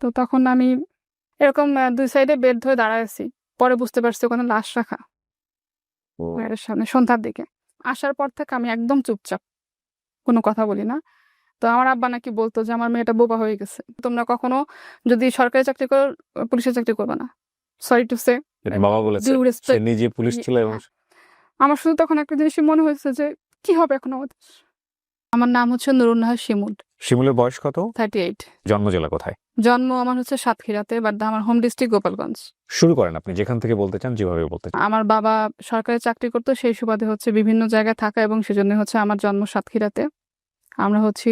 তো তখন আমি এরকম ২ সাইডে বেড ধরে দাঁড়ায় আছি। পরে বুঝতে পারছি ওখানে লাশ রাখা ও মায়ের সামনে সন্ধ্যার দিকে। আসার পর থেকে আমি একদম চুপচাপ। কোনো কথা বলি না। তো আমার আব্বা নাকি বলতো যে আমার মেয়েটা বোবা হয়ে গেছে। তোমরা কখনো যদি সরকারি চাকরি করো, পুলিশের চাকরি করবে না। সরি টু সে, এটা বাবা বলেছে। ডিউ সে রেসপেক্ট। নিজে পুলিশ ছিল এবং হ্যাঁ, আমার শুধু তখন একটা জিনিসই মনে হয়েছে যে কি হবে এখন আমাদের। আমার নাম হচ্ছে নুরুন্নাহার শিমুল, শিমুলের বয়স কত? 38। জন্ম জেলা কোথায়? জন্ম আমার হচ্ছে সাতক্ষীরাতে, বাট আমার হোম ডিস্ট্রিক্ট গোপালগঞ্জ। শুরু করেন আপনি যেখান থেকে বলতে চান, যেভাবে বলতে চান। আমার বাবা সরকারি চাকরি করতো, সেই সুবাদে হচ্ছে বিভিন্ন জায়গায় থাকা, এবং সেজন্য হচ্ছে আমার জন্ম সাতক্ষীরাতে। আমরা হচ্ছি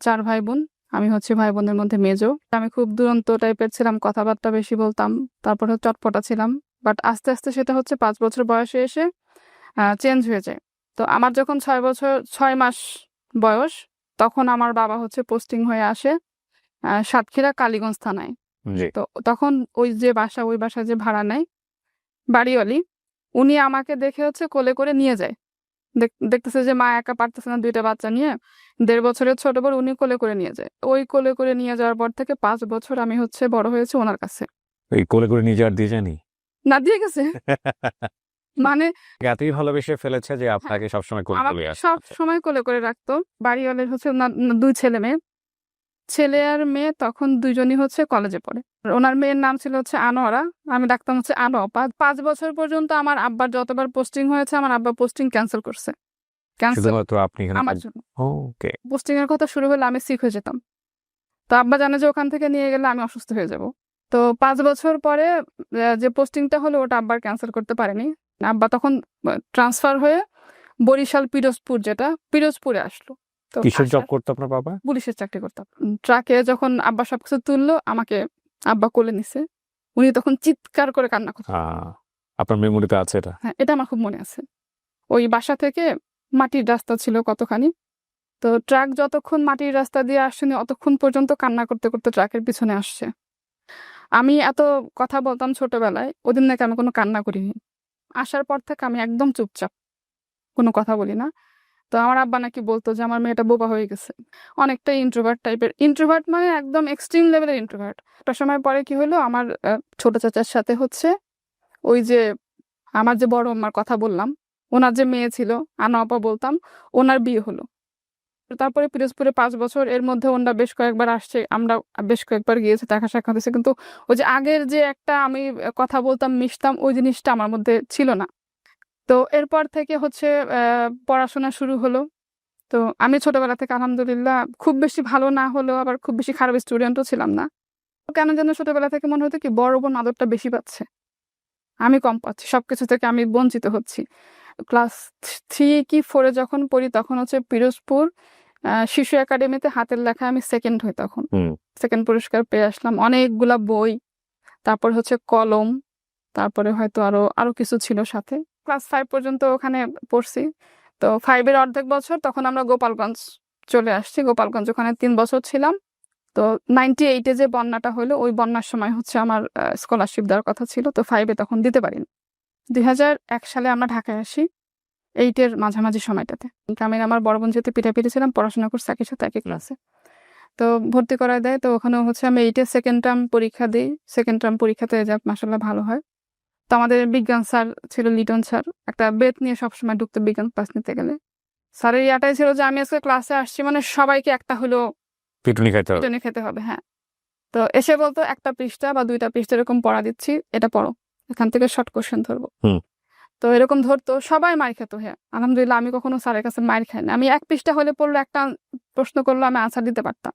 4 ভাই বোন। আমি হচ্ছে ভাই বোনের মধ্যে মেজো। আমি খুব দুরন্ত টাইপের ছিলাম, কথাবার্তা বেশি বলতাম, তারপরে চটপটা ছিলাম। বাট আস্তে আস্তে সেটা হচ্ছে 5 বছর বয়সে এসে চেঞ্জ হয়ে যায়। তো আমার যখন 6 মাস বয়স, তখন আমার বাবা হচ্ছে পোস্টিং হয়ে আসে সাতক্ষীরা কালীগঞ্জ থানায়। জি। তো তখন ওই বাসা যে ভাড়া নেয় বাড়িওয়ালি, উনি আমাকে দেখে হচ্ছে কোলে করে নিয়ে যায়। দেখতেছে যে মা একা পারতেছে না 2টা বাচ্চা নিয়ে, 1.5 বছরের ছোট বড়, উনি কোলে করে নিয়ে যায়। ওই কোলে করে নিয়ে যাওয়ার পর থেকে 5 বছর আমি হচ্ছে বড় হয়েছে ওনার কাছে। এই কোলে করে নিয়ে যাওয়ার দিয়ে যায়নি? না, দিয়ে গেছে। মানে এতই ভালোবেসে ফেলেছে যে হ্যাঁ, আপনাকে সবসময় কোলে আমাকে তুলে আসে। সব সময় কোলে করে রাখতো। বাড়িওয়ালের হচ্ছে ওনার 2 ছেলে মেয়ে। ছেলে আর মেয়ে তখন 2জনই হচ্ছে কলেজে পড়ে। আর ওনার মেয়ের নাম ছিল হচ্ছে আনোয়ারা, আমি ডাকতাম হচ্ছে আনোয়া। 5 বছর পর্যন্ত আমার আব্বার যতবার পোস্টিং হয়েছে, আমার আব্বা পোস্টিং ক্যান্সেল করছে। ক্যান্সেল শুধুমাত্র আপনি এখানে আমার জন্য। ওকে। পোস্টিং এর কথা শুরু হলে আমি সিক হয়ে যেতাম। তো আব্বা জানে যে ওখান থেকে নিয়ে গেলে আমি অসুস্থ হয়ে যাব। তো 5 বছর পরে যে পোস্টিংটা হলো ওটা আব্বার ক্যান্সেল করতে পারেনি। আব্বা তখন ট্রান্সফার হয়ে বরিশাল পিরোজপুরে আসলো। তো কিসের জব আসার করতো আপনার বাবা? পুলিশের চাকরি করতাম। ট্রাকে যখন আব্বা সবকিছু তুললো, আমাকে আব্বা কোলে নিছে। উনি তখন চিৎকার করে কান্না করছে। আপনার মেমোরিতে আছে এটা? হ্যাঁ, এটা আমার খুব মনে আছে। ওই বাসা থেকে মাটির রাস্তা ছিল কতখানি। তো ট্রাক যতক্ষণ মাটির রাস্তা দিয়ে আসছেনি, অতক্ষণ পর্যন্ত কান্না করতে করতে ট্রাকের পিছনে আসছে। আমি এত কথা বলতাম ছোটবেলায়, ওদিন নাকি আমি কোনো কান্না করিনি। আসার পর থেকে আমি একদম চুপচাপ, কোনো কথা বলি না। তো আমার আব্বা নাকি বলতো যে আমার মেয়েটা বোবা হয়ে গেছে। অনেকটাই ইন্ট্রোভার্ট টাইপের। ইন্ট্রোভার্ট মানে একদম এক্সট্রিম লেভেলের ইন্ট্রোভার্ট। একটা সময় পরে কি হলো, আমার ছোট চাচার সাথে হচ্ছে ওই যে আমার যে বড় আম্মার কথা বললাম, ওনার যে মেয়ে ছিল, আনো আপা বলতাম, ওনার বিয়ে হলো। তারপরে পিরোজপুরে 5 বছর, এর মধ্যে ওনারা বেশ কয়েকবার আসছে, আমরা বেশ কয়েকবার গিয়েছি, দেখা সাক্ষাৎ হয়েছে, কিন্তু ওই যে আগের যে একটা আমি কথা বলতাম, মিশতাম, ওই জিনিসটা আমার মধ্যে ছিল না। তো এরপর থেকে হচ্ছে পড়াশোনা শুরু হলো। তো আমি ছোটবেলা থেকে আলহামদুলিল্লাহ খুব বেশি ভালো না হলেও আবার খুব বেশি খারাপ স্টুডেন্টও ছিলাম না। কেন যেন ছোটবেলা থেকে মনে হতো কি বড় বোন আদরটা বেশি পাচ্ছে, আমি কম পাচ্ছি, সবকিছু থেকে আমি বঞ্চিত হচ্ছি। ক্লাস 3 কি 4 যখন পড়ি, তখন হচ্ছে পিরোজপুর শিশু একাডেমিতে হাতের লেখায় আমি সেকেন্ড হই। তখন সেকেন্ড পুরস্কার পেয়ে আসলাম। অনেকগুলা বই, তারপর হচ্ছে কলম, তারপরে হয়তো আরো কিছু ছিল সাথে। ক্লাস 5 পর্যন্ত ওখানে পড়ছি। তো 5 এর অর্ধেক বছর তখন আমরা গোপালগঞ্জ চলে আসছি। গোপালগঞ্জ ওখানে 3 বছর ছিলাম। তো 98 যে বন্যাটা হলো, ওই বন্যার সময় হচ্ছে আমার স্কলারশিপ দেওয়ার কথা ছিল। তো 5 তখন দিতে পারিনি। 2001 সালে আমরা ঢাকায় আসি, 8 এর মাঝামাঝি সময়টাতে। আমি আমার বড় বোন যেহেতু পিঠাপিঠি ছিলাম, পড়াশোনা করছি একই সাথে একই ক্লাসে। তো ভর্তি করায় দেয়। তো ওখানে হচ্ছে আমি 8 এর সেকেন্ড টার্ম পরীক্ষা দিই। সেকেন্ড টার্ম পরীক্ষাতে রেজাল্ট মাশাআল্লাহ ভালো হয়। তো আমাদের বিজ্ঞান স্যার ছিল লিটন স্যার, একটা বেত নিয়ে সবসময় ঢুকতো বিজ্ঞান ক্লাস নিতে গেলে। স্যারের ইয়াটাই ছিল যে আমি আজকে ক্লাসে আসছি মানে সবাইকে একটা হলেও পিটুনি খাইতে হবে। পিটুনি খেতে হবে। হ্যাঁ। তো এসে বলতো 1টা পৃষ্ঠা বা 2টা পৃষ্ঠা এরকম পড়া দিচ্ছি, এটা পড়ো, এখান থেকে শর্ট কোশ্চেন ধরবো। তো এরকম ধরতো, সবাই মার খেত। হ্যাঁ, আলহামদুলিল্লাহ আমি কখনো স্যারের কাছে মার খাই না। আমি 1 পৃষ্ঠা হলে পড়লো, একটা প্রশ্ন করলো, আমি আনসার দিতে পারতাম।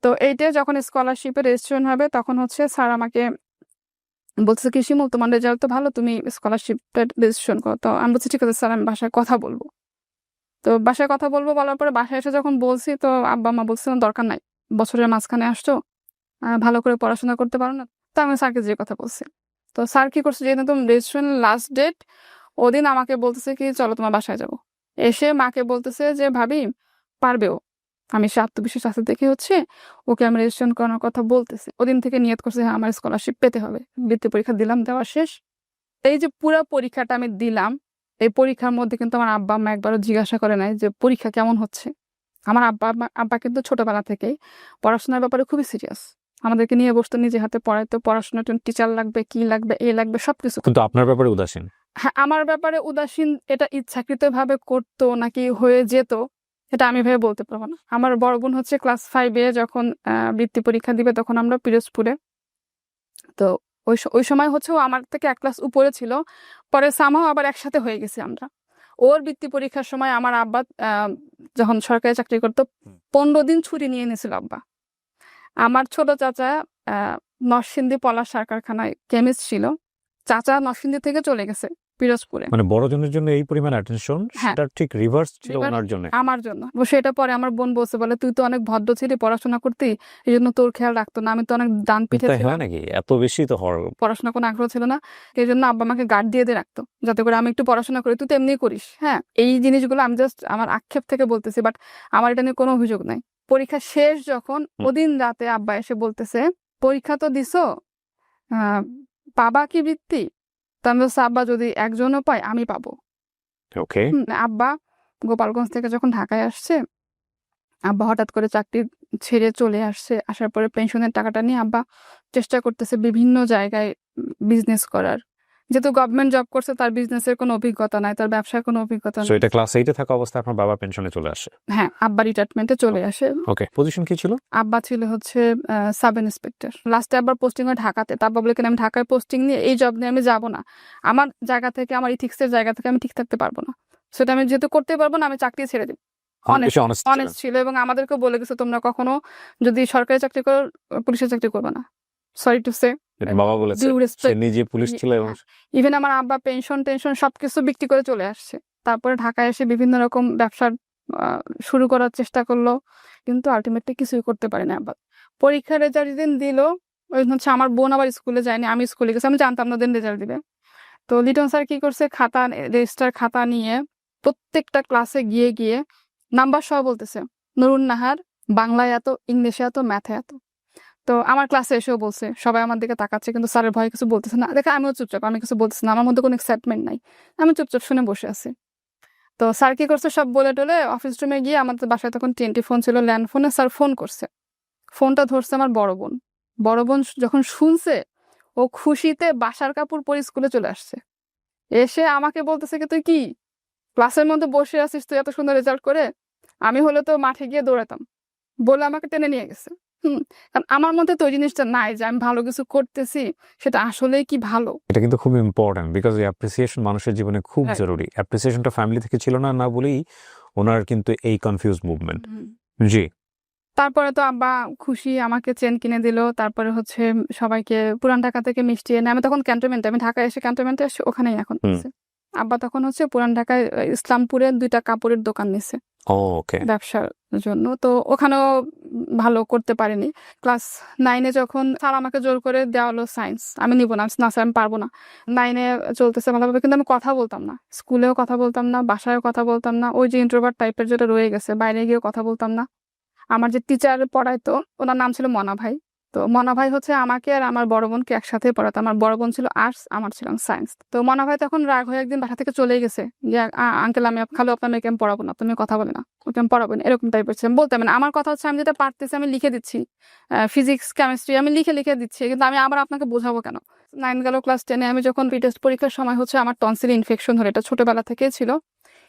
তো এইটা যখন স্কলারশিপে রেজিস্ট্রেশন হবে, তখন হচ্ছে স্যার আমাকে বলছে কি শিমুল, তোমার রেজাল্ট তো ভালো, তুমি স্কলারশিপটা রেজিস্ট্রেশন করো। তো আমি বলছি ঠিক আছে স্যার, আমি বাসায় কথা বলবো। তো বাসায় কথা বলবো বলার পরে বাসায় এসে যখন বলছি, তো আব্বা মা বলছে দরকার নাই, বছরের মাঝখানে আসছো, ভালো করে পড়াশোনা করতে পারো না। তো আমি স্যারকে যে কথা বলছি। তো স্যার কি করছে, যেহেতু তুমি রেজিস্ট্রেশন লাস্ট ডেট, ওদিন আমাকে বলতেছে কি চলো তোমার বাসায় যাবো। এসে মাকে বলতেছে যে ভাবি পারবেও, আমি সে আত্মবিশ্বাস আছে দেখে হচ্ছে ওকে আমি রেজিস্ট্রেশন করানোর কথা বলতেছি। ওদিন থেকে নিয়ত করছে হ্যাঁ আমার স্কলারশিপ পেতে হবে। বৃত্তি পরীক্ষা দিলাম, দেওয়া শেষ। এই যে পুরো পরীক্ষাটা আমি দিলাম, এই পরীক্ষার মধ্যে কিন্তু আমার আব্বা আম্মা একবারও জিজ্ঞাসা করে নাই যে পরীক্ষা কেমন হচ্ছে। আমার আব্বা কিন্তু ছোটবেলা থেকেই পড়াশোনার ব্যাপারে খুবই সিরিয়াস। আমাদেরকে নিয়ে বসতো, নিজে হাতে পড়াইতো, পড়াশোনার জন্য টিচার লাগবে, কি লাগবে, এ লাগবে, সবকিছু। কিন্তু আপনার ব্যাপারে উদাসীন। হ্যাঁ, আমার ব্যাপারে উদাসীন, এটা ইচ্ছাকৃতভাবে করতো নাকি হয়ে যেত এটা আমি ভেবে বলতে পারবো না। আমার বড় বোন হচ্ছে ক্লাস 5-এ যখন বৃত্তি পরীক্ষা দিবে, তখন আমরা পিরোজপুরে। তো ওই সময় হচ্ছে ও আমার থেকে 1 ক্লাস উপরে ছিল, পরে সামহাও আবার একসাথে হয়ে গেছি আমরা। ওর বৃত্তি পরীক্ষার সময় আমার আব্বা যখন সরকারি চাকরি করতো, 15 দিন ছুটি নিয়ে নিয়েছিল আব্বা। আমার ছোট চাচা নরসিংদী পলাশ সার কারখানায় কেমিস্ট ছিল, চাচা নরসিংদী থেকে চলে গেছে পিরোজপুরে। মানে বড়জনের জন্য এই পরিমাণ অ্যাটেনশন, হ্যাঁ। সেটা ঠিক রিভার্স ছিল Reverse ওনার জন্য। আমার জন্য। সেটা পরে আমার বোন বলছে, বলে তুই তো অনেক ভদ্র ছিলি, পড়াশোনা করতি, এই জন্য তোর খেয়াল রাখতো না, আমি তো অনেক ডান পিঠে তাই ছিলাম, হয় নাকি? এত বেশি তো হওয়ার। পড়াশোনা কোনো আগ্রহ ছিল না, এই জন্য আব্বা আমাকে গার্ড দিয়ে দিয়ে রাখতো যাতে করে আমি একটু পড়াশোনা করি, তুই তো এমনি করিস। হ্যাঁ, এই জিনিসগুলো আমি জাস্ট আমার আক্ষেপ থেকে বলতেছি, বাট আমার এটা নিয়ে কোনো অভিযোগ নাই। পরীক্ষা শেষ যখন, ওদিন রাতে আব্বা এসে বলতেছে, পরীক্ষা তো দিছো, পাবা কি বৃত্তি? তো আমি বলছি, আব্বা যদি একজনও পায় আমি পাবো। ওকে। আব্বা গোপালগঞ্জ থেকে যখন ঢাকায় আসছে, আব্বা হঠাৎ করে চাকরি ছেড়ে চলে আসছে, আসার পরে পেনশনের টাকাটা নিয়ে আব্বা চেষ্টা করতেছে বিভিন্ন জায়গায় বিজনেস করার। যেহেতু গভর্নমেন্ট জব করছে, তার বিজনেসের কোনো অভিজ্ঞতা নাই, তার ব্যবসার কোনো অভিজ্ঞতা সো নাই। এটা ক্লাস 8-এ থাকা অবস্থায় আপনার বাবা পেনশনে চলে আসে। হ্যাঁ, আব্বা রিটায়ারমেন্টে চলে আসে। ওকে, পজিশন কি ছিল? আব্বা ছিল হচ্ছে সাব ইন্সপেক্টর। লাস্টে আবার পোস্টিং হয় ঢাকাতে। তা আব্বা বলে, কেন আমি ঢাকায় পোস্টিং নিয়ে এই জব নিয়ে আমি যাবো না, আমার জায়গা থেকে, আমার ইথিক্সের জায়গা থেকে আমি ঠিক থাকতে পারবো না, সেটা আমি যেহেতু করতে পারবো না, আমি চাকরি ছেড়ে দিব। অনেক বেশি honest ছিলেন। অনেস্ট ছিল, এবং আমাদেরকে বলে গেছে, তোমরা কখনো যদি সরকারি চাকরি করো, পুলিশের চাকরি করবে না। সরি টু সে, এটা বাবা বলেছে। ডিউ সে রেসপেক্ট। নিজে পুলিশ ছিল এবং ইভেন আমার আব্বা পেনশন টেনশন সবকিছু বিক্রি করে চলে আসছে, তারপরে ঢাকায় এসে বিভিন্ন রকম ব্যবসা শুরু করার চেষ্টা করলো, কিন্তু আলটিমেটলি কিছুই করতে পারে না আব্বা। পরীক্ষার রেজাল্ট যেদিন দিল, ওই হচ্ছে আমার বোন আবার স্কুলে যায়নি, আমি স্কুলে গেছি, আমি জানতাম না দিন রেজাল্ট দিবে। তো লিটন স্যার কি করছে, খাতা, রেজিস্টার খাতা নিয়ে প্রত্যেকটা ক্লাসে গিয়ে গিয়ে নাম্বার সহ বলতেছে, নুরুন নাহার বাংলায় এত, ইংলিশে এত, ম্যাথে এত। তো আমার ক্লাসে এসেও বলছে, সবাই আমার দিকে তাকাচ্ছে, কিন্তু স্যারের ভয়ে কিছু বলতেছে না। দেখে আমিও চুপচাপ, আমি কিছু বলতেছি না, আমার মধ্যে কোনো এক্সাইটমেন্ট নাই, আমি চুপচাপ শুনে বসে আছি। তো স্যার কি করছে, সব বলে টলে অফিস রুমে গিয়ে, আমাদের বাসায় তখন TNT ফোন ছিল, ল্যান্ড ফোনে, স্যার ফোন করছে। ফোনটা ধরছে আমার বড় বোন। বড় বোন যখন শুনছে, ও খুশিতে বাসার কাপড় পরে স্কুলে চলে আসছে। এসে আমাকে বলতেছে, কি তুই কি ক্লাসের মধ্যে বসে আছিস, তুই এত সুন্দর রেজাল্ট করে? আমি হলে তো মাঠে গিয়ে দৌড়াতাম, বলে আমাকে টেনে নিয়ে গেছে। কারণ আমার মধ্যে তো ওই জিনিসটা নাই যে আমি ভালো কিছু করতেছি, সেটা আসলেই কি ভালো। এটা কিন্তু খুব ইম্পর্টেন্ট, বিকজ এই অ্যাপ্রিসিয়েশন মানুষের জীবনে খুব Right. জরুরি। অ্যাপ্রিসিয়েশনটা ফ্যামিলি থেকে ছিল না, না বলেই ওনার কিন্তু এই কনফিউজ মুভমেন্ট। জি। তারপরে তো আব্বা খুশি, আমাকে চেন কিনে দিল, তারপরে হচ্ছে সবাইকে পুরান ঢাকা থেকে মিষ্টি এনে, আমি তখন ক্যান্টনমেন্টে, আমি ঢাকায় এসে ক্যান্টনমেন্টে এসে ওখানেই এখন আছে। আব্বা তখন হচ্ছে পুরান ঢাকায় ইসলামপুরে 2টা কাপড়ের দোকান নিছে ওকে। ব্যবসার জন্য। তো ওখানেও ভালো করতে পারিনি। ক্লাস 9-এ যখন স্যার আমাকে জোর করে দেওয়া হলো সায়েন্স, আমি নিব না, না স্যার আমি পারবো না। 9-এ চলতেছে ভালোভাবে, কিন্তু আমি কথা বলতাম না, স্কুলেও কথা বলতাম না, বাসায়ও কথা বলতাম না, ওই যে ইন্ট্রোভার্ট টাইপের যেটা রয়ে গেছে, বাইরে গিয়েও কথা বলতাম না। আমার যে টিচার পড়াইতো, ওনার নাম ছিল মনা ভাই। তো মনা ভাই হচ্ছে আমাকে আর আমার বড় বোনকে একসাথে পড়াতো। আমার বড় বোন ছিল আর্টস, আমার ছিল সায়েন্স। তো মনা ভাই তখন রাগ হয়ে একদিন বাসা থেকে চলে গেছে, যে আঙ্কেল আমি খালি আপনার মেয়েকে আমি পড়াবো না, তুমি কথা বলে না, ওকে আমি পড়াবো না, এরকম টাইপের ছিল। বলতাম না, আমার কথা হচ্ছে আমি যেটা পারতেছি আমি লিখে দিচ্ছি, ফিজিক্স কেমিস্ট্রি আমি লিখে লিখে দিচ্ছি, কিন্তু আমি আবার আপনাকে বোঝাবো কেন? 9 গেল, ক্লাস 10-এ আমি যখন টেস্ট পরীক্ষার সময় হচ্ছে আমার টনসিল ইনফেকশন হলো, এটা ছোটবেলা থেকেই ছিল,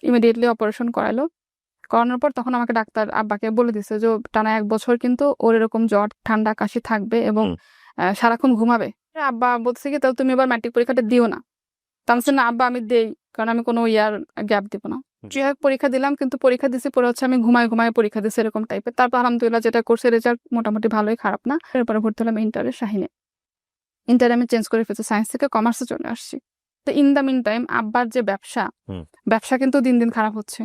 ইমিডিয়েটলি অপারেশন করালো। করানোর পর তখন আমাকে ডাক্তার আব্বাকে বলে দিছে যে টানা 1 বছর কিন্তু ওর এরকম জ্বর ঠান্ডা কাশি থাকবে, এবং সারাক্ষণ ঘুমাবে। আব্বা বলছে কি, তাহলে তুমি এবার ম্যাট্রিক পরীক্ষাটা দিও না। তা আমি বলছি, না আব্বা আমি দেই, কারণ আমি কোনো ইয়ার গ্যাপ দিব না। পরীক্ষা দিলাম, কিন্তু পরীক্ষা দিছি পরে হচ্ছে আমি ঘুমায় ঘুমায় পরীক্ষা দিছি, এরকম টাইপের। তারপর আলহামদুলিল্লাহ যেটা করছে, রেজাল্ট মোটামুটি ভালোই, খারাপ না। এরপরে ভর্তি হলাম ইন্টারে শাহিনে। ইন্টারে আমি চেঞ্জ করে ফেলছি, সায়েন্স থেকে কমার্সে চলে আসছি। তো ইন দ্য মিন টাইম আব্বার যে ব্যবসা কিন্তু দিন দিন খারাপ হচ্ছে।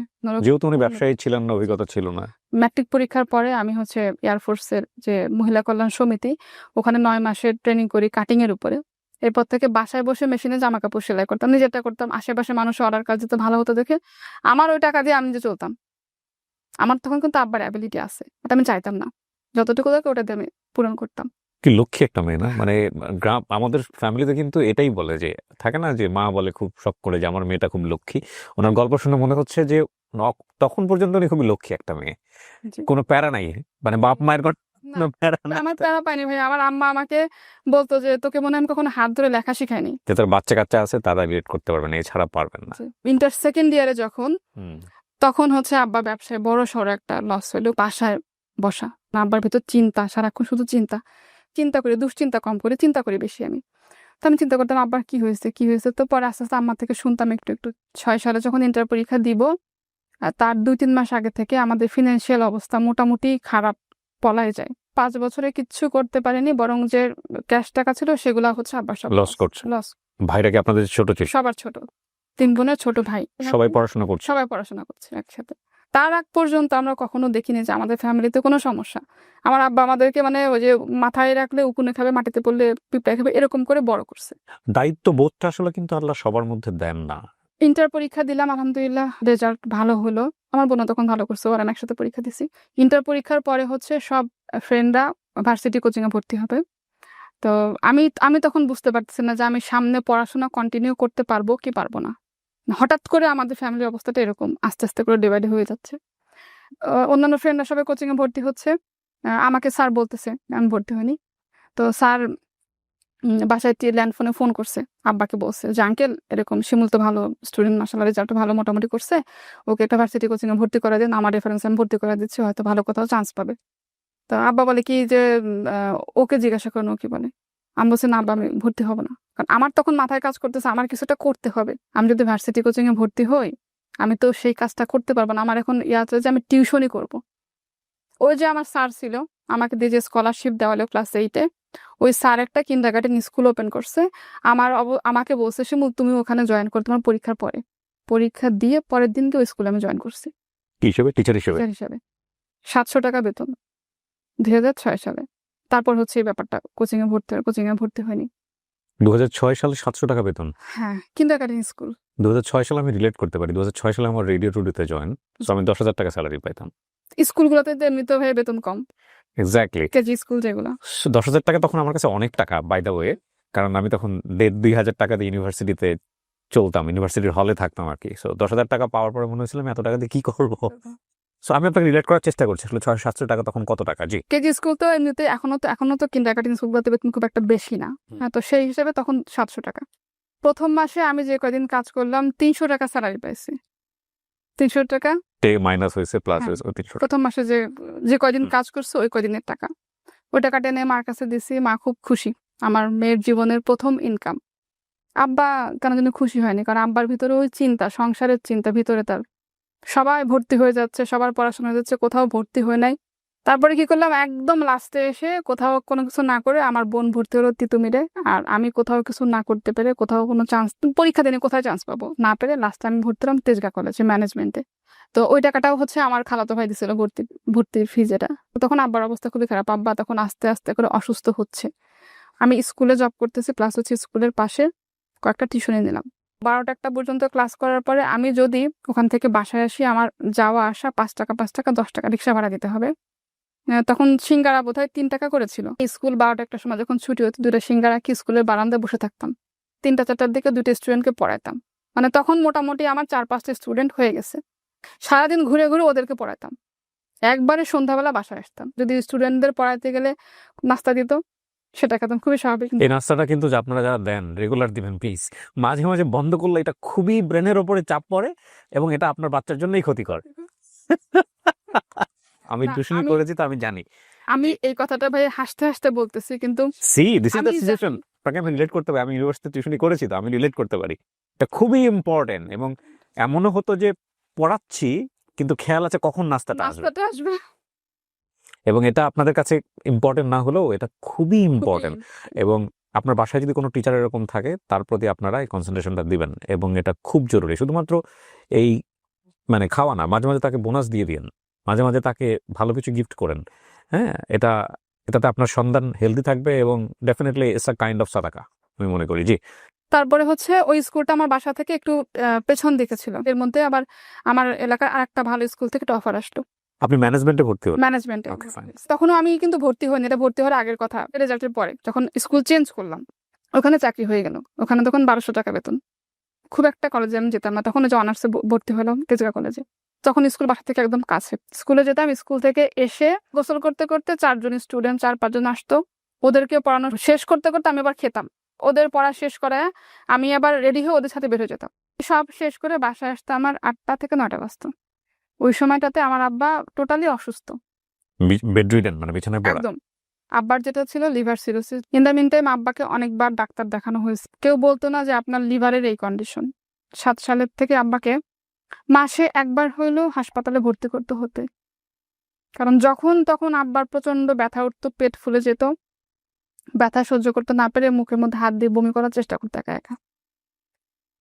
যেহেতু উনি ব্যবসায়ী ছিলেন না, অভিজ্ঞতা ছিল না। ম্যাট্রিক পরীক্ষার পরে আমি হচ্ছে এয়ারফোর্সের যে মহিলা কল্যাণ সমিতি, ওখানে 9 মাসের ট্রেনিং করি কাটিং এর উপরে। এরপর থেকে বাসায় বসে মেশিনে জামা কাপড় সেলাই করতাম, নিজেরটা করতাম, আশেপাশে মানুষ অর্ডার কাজ দিতে ভালো হতো দেখে আমার ওই টাকা দিয়ে আমি যে চলতাম। আমার তখন কিন্তু আব্বার অ্যাবিলিটি আছে, এটা আমি চাইতাম না, যতটুকু থাকে ওটা দিয়ে আমি পূরণ করতাম। কি লক্ষ্মী একটা মেয়ে না? মানে গ্রাম, আমাদের ফ্যামিলিতে কিন্তু এটাই বলে, যে থাকে না যে মা বলে খুব শখ করে যে আমার মেয়েটা খুব লক্ষ্মী। ওনার গল্প শুনে মনে হচ্ছে যে তখন পর্যন্ত উনি খুবই লক্ষ্মী একটা মেয়ে, জি। কোনো প্যারা নাই, মানে বাপ মায়ের না, কোনো প্যারা না। আমার প্যারা পাইনি ভাই। আমার আম্মা আমাকে বলতো যে তোকে মনে হয় আমি কখনো হাত ধরে লেখা শিখাইনি। যে তোর বাচ্চা-কাচ্চা আছে তারা রিলেট করতে পারবে না, এছাড়া পারবেন না। ইন্টার সেকেন্ড ইয়ারে যখন, হুম। তখন হচ্ছে আব্বা ব্যবসায় বড়সড় একটা লস হইলো। বাসায় বসা। আব্বার ভেতর চিন্তা, সারাক্ষণ শুধু চিন্তা। চিন্তা করি, দুশ্চিন্তা কম করি, চিন্তা করি বেশি আমি। তো আমি চিন্তা করতাম আব্বার কি হয়েছে, কি হয়েছে? তো পরে আস্তে, আস্তে আম্মা থেকে শুনতাম একটু, একটু। ৬ সালে যখন ইন্টার পরীক্ষা দিব, তার ২-৩ মাস আগে থেকে আমাদের ফিন্যান্সিয়াল অবস্থা মোটামুটি খারাপ বলাই যায়। ৫ বছরে কিচ্ছু করতে পারিনি, বরং যে ক্যাশ টাকা ছিল সেগুলা হচ্ছে আব্বার সব লস করছে। লস। ভাইরা কি আপনাদের ছোট ছিল? সবার ছোট। ৩ বোনের ছোট ভাই। সবাই পড়াশোনা করছে? সবাই পড়াশোনা করছে একসাথে। তার আগ পর্যন্ত আমরা কখনো দেখিনি যে আমাদের ফ্যামিলিতে কোনো সমস্যা। আমার আব্বা আমাদেরকে মানে ওই যে মাথায় রাখলে উকুনে খাবে, মাটিতে পড়লে পিঁপড়ায় খাবে, এরকম করে বড় করছে। দায়িত্ববোধটা আসলে কিন্তু আল্লাহ সবার মধ্যে দেন না। ইন্টার পরীক্ষা দিলাম, আলহামদুলিল্লাহ রেজাল্ট ভালো হলো। আমার বোনও তখন ভালো করছে, ওরা আমি একসাথে পরীক্ষা দিছি। ইন্টার পরীক্ষার পরে হচ্ছে সব ফ্রেন্ডরা ভার্সিটি কোচিংয়ে ভর্তি হবে। তো আমি তখন বুঝতে পারতেছি না যে আমি সামনে পড়াশোনা কন্টিনিউ করতে পারবো কি পারবো না। হঠাৎ করে আমাদের ফ্যামিলির অবস্থাটা এরকম আস্তে, আস্তে করে ডিভাইড হয়ে যাচ্ছে। অন্যান্য ফ্রেন্ডরা সবাই কোচিংয়ে ভর্তি হচ্ছে। আমাকে স্যার বলতেছে, আমি ভর্তি হইনি। তো স্যার বাসায় ল্যান্ড ফোনে ফোন করছে, আব্বাকে বলছে যে আঙ্কেল এরকম শিমুল তো ভালো স্টুডেন্ট, মাশাআল্লাহ রেজাল্ট ভালো মোটামুটি করছে, ওকে একটা ভার্সিটি কোচিংয়ে ভর্তি করে দেন, আমার রেফারেন্স আমি ভর্তি করে দিচ্ছি, হয়তো ভালো কোথাও চান্স পাবে। তো আব্বা বলে কি যে ওকে জিজ্ঞাসা করেন ও কি বলে। আমি বলছি না আব্বা, আমি ভর্তি হব না। কারণ আমার তখন মাথায় কাজ করতেছে আমার কিছুটা করতে হবে। আমি যদি ভার্সিটি কোচিংয়ে ভর্তি হই, আমি তো সেই কাজটা করতে পারবো না। আমার এখন আছে যে আমি টিউশনই করব। ওই যে আমার স্যার ছিল, আমাকে দিয়ে যে স্কলারশিপ দেওয়া হলো ক্লাস 8-এ, ওই স্যার একটা কিন্ডারগার্টেন স্কুল ওপেন করছে। আমাকে বলছে শিমুল তুমি ওখানে জয়েন করো তোমার পরীক্ষার পরে। পরীক্ষা দিয়ে পরের দিনকে ওই স্কুলে আমি জয়েন করছি কি হিসেবে? টিচার হিসেবে? টিচার হিসাবে। ৭০০ টাকা বেতন ২০০৬ সালে। তারপর হচ্ছে এই ব্যাপারটা, কোচিংয়ে ভর্তি হয়নি। ২০০৬ সালে ৭০০ টাকা বেতন। হ্যাঁ, কিন্ডারগার্টেন স্কুল। ২০০৬ সালে আমি রিলেট করতে পারি। ২০০৬ সালে আমার রেডিও টুডেতে জয়েন। সো আমি ১০,০০০ টাকা স্যালারি পাইতাম। স্কুলগুলোতে তো এমনিতেও ভাই বেতন কম, এক্স্যাক্টলি। কেজি স্কুল যেগুলো। ১০,০০০ টাকা তখন আমার কাছে অনেক টাকা, বাই দ্য ওয়ে। কারণ আমি তখন ১,৫০০ টাকা দিয়ে ইউনিভার্সিটিতে চলতাম, ইউনিভার্সিটির হলে থাকতাম আর কি। সো ১০,০০০ টাকা পাওয়ার পরে মনে হয়েছিল আমি এত টাকা দিয়ে কি করবো। সো আমি আপনাকে রিলেট করার চেষ্টা করছি আসলে ৬০০-৭০০ টাকা তখন কত টাকা? জি। কেজি স্কুল তো এমনিতে এখনো তো কিন্ডারগার্টেন স্কুলগুলোতে বেতন খুব একটা বেশি না। তো সেই হিসেবে তখন ৭০০ টাকা। প্রথম মাসে আমি যে কয়দিন কাজ করলাম ৩০০ টাকা স্যালারি পাইছি। ৩০০ টাকা মাইনাস হয়েছে, প্লাস হ্যাঁ, হয়েছে ৩০০ টাকা। প্রথম মাসে যে কয়দিন কাজ করছে ওই কয়দিনের টাকা। ওই টাকাটা এনে মার কাছে দিছি, মা খুব খুশি। আমার মেয়ের জীবনের প্রথম ইনকাম। আব্বা কেন যেন খুশি হয়নি, কারণ আব্বার ভিতরে ওই চিন্তা, সংসারের চিন্তা ভিতরে তার। সবাই ভর্তি হয়ে যাচ্ছে, সবার পড়াশোনা হয়ে যাচ্ছে, কোথাও ভর্তি হয় নাই। তারপরে কি করলাম, একদম লাস্টে এসে কোথাও কোনো কিছু না করে আমার বোন ভর্তি হলো তিতুমিরে, আর আমি কোথাও কিছু না করতে পেরে, কোথাও কোনো চান্স, পরীক্ষা দিনে কোথায় চান্স পাবো না পেরে, লাস্টে আমি ভর্তি হলাম তেজগাঁ কলেজে ম্যানেজমেন্টে। তো ওই টাকাটাও হচ্ছে আমার খালাতো ভাই দিছিল ভর্তির ফি যেটা। তো তখন আব্বার অবস্থা খুবই খারাপ, আব্বা তখন আস্তে আস্তে করে অসুস্থ হচ্ছে। আমি স্কুলে জব করতেছি, প্লাস হচ্ছে স্কুলের পাশে কয়েকটা টিউশনি নিলাম। ১২টা-১টা পর্যন্ত ক্লাস করার পরে আমি যদি ওখান থেকে বাসায় আসি, আমার যাওয়া আসা ৫ টাকা ১০ টাকা রিক্সা ভাড়া দিতে হবে। তখন সিঙ্গারা বোধহয় ৩ টাকা করেছিল। স্কুল ১২টা-১টার সময় যখন ছুটি হতো, ২টা সিঙ্গারা কি স্কুলের বারান্দায় বসে থাকতাম। ৩টা-৪টার দিকে ২টা স্টুডেন্টকে পড়াইতাম। মানে তখন মোটামুটি আমার ৪-৫টা স্টুডেন্ট হয়ে গেছে। সারাদিন ঘুরে ঘুরে ওদেরকে পড়াইতাম। একবারে সন্ধ্যাবেলা বাসায় আসতাম। যদি স্টুডেন্টদের পড়াইতে গেলে নাস্তা দিত, সেটা খেতাম, খুবই স্বাভাবিক। এই নাস্তাটা কিন্তু আপনারা যারা দেন রেগুলার দিবেন প্লিজ। মাঝে মাঝে বন্ধ করলে এটা খুবই ব্রেনের ওপরে চাপ পড়ে এবং এটা আপনার বাচ্চার জন্যই ক্ষতিকর। আমি না, টিউশনি করেছি তো আমি জানি। আমি এই কথাটা ভাই হাসতে হাসতে বলতেছি, কিন্তু দিস ইজ দ্য আমি সিচুয়েশন। আপনাকে আমি রিলেট করতে পারি, আমি ইউনিভার্সিটি টিউশনি করেছি তো আমি রিলেট করতে পারি। এটা খুবই ইম্পর্টেন্ট এবং এমনও হতো যে পড়াচ্ছি কিন্তু খেয়াল আছে কখন নাস্তাটা আসবে। নাস্তাটা আসবে। এবং এটা আপনাদের কাছে ইম্পর্টেন্ট না হলেও এটা খুবই ইম্পর্টেন্ট। এবং আপনার বাসায় যদি কোনো টিচার এরকম থাকে তার প্রতি আপনারা এই কনসেন্ট্রেশনটা দিবেন এবং এটা খুব জরুরি। শুধুমাত্র এই মানে খাওয়া না, মাঝে মাঝে তাকে বোনাস দিয়ে দিন, মাঝে মাঝে তাকে ভালো কিছু গিফট করেন। হ্যাঁ, এটাতে আপনার সন্তান হেলদি থাকবে এবং definitely it's a kind of সাদাকা আমি মনে করি। জি। তারপরে হচ্ছে ওই স্কুলটা আমার বাসা থেকে একটু পেছন দিকে ছিল। এর মধ্যে আবার আমার এলাকার আরেকটা ভালো স্কুল থেকে একটা অফার আসলো আপনি ম্যানেজমেন্টে ভর্তি হন? ম্যানেজমেন্টে। ওকে, ফাইন। তখনও আমি কিন্তু ভর্তি হইনি, এটা ভর্তি হওয়ার আগের কথা। রেজাল্টের পরে যখন স্কুল চেঞ্জ করলাম, ওখানে চাকরি হয়ে গেল। ওখানে তখন ১২০০ টাকা বেতন। খুব একটা কলেজে আমি যেতাম না, তখন ওই যে অনার্সে ভর্তি হলাম তেজগাঁ কলেজে। তখন স্কুল বাসা থেকে একদম কাছে। স্কুলে যেতাম, স্কুল থেকে এসে গোসল করতে করতে 4 জন স্টুডেন্ট 4-5 জন আসতো। ওদেরকে পড়ানো শেষ করতে করতে আমি আবার খেতাম। ওদের পড়া শেষ করায় আমি আবার রেডি হয়ে ওদের সাথে বের হয়ে যেতাম। সব শেষ করে বাসায় আসতে আমার 8টা থেকে 9টা বাজতো। ওই সময়টাতে আমার আব্বা টোটালি অসুস্থ। বেডরিডেন মানে বিছানায় পড়া। একদম। আব্বার যেটা ছিল liver cirrhosis. In the mean time আব্বাকে অনেকবার ডাক্তার দেখানো হয়েছে। কেউ বলতো না যে আপনার লিভারের এই কন্ডিশন। 7 সালের থেকে আব্বাকে মাসে একবার হইলেও হাসপাতালে ভর্তি করতে হতো। কারণ যখন তখন আব্বার প্রচন্ড ব্যথা উঠতো, পেট ফুলে যেত। ব্যথা সহ্য করতে না পেরে মুখের মধ্যে হাত দিয়ে বমি করার চেষ্টা করতো একা একা।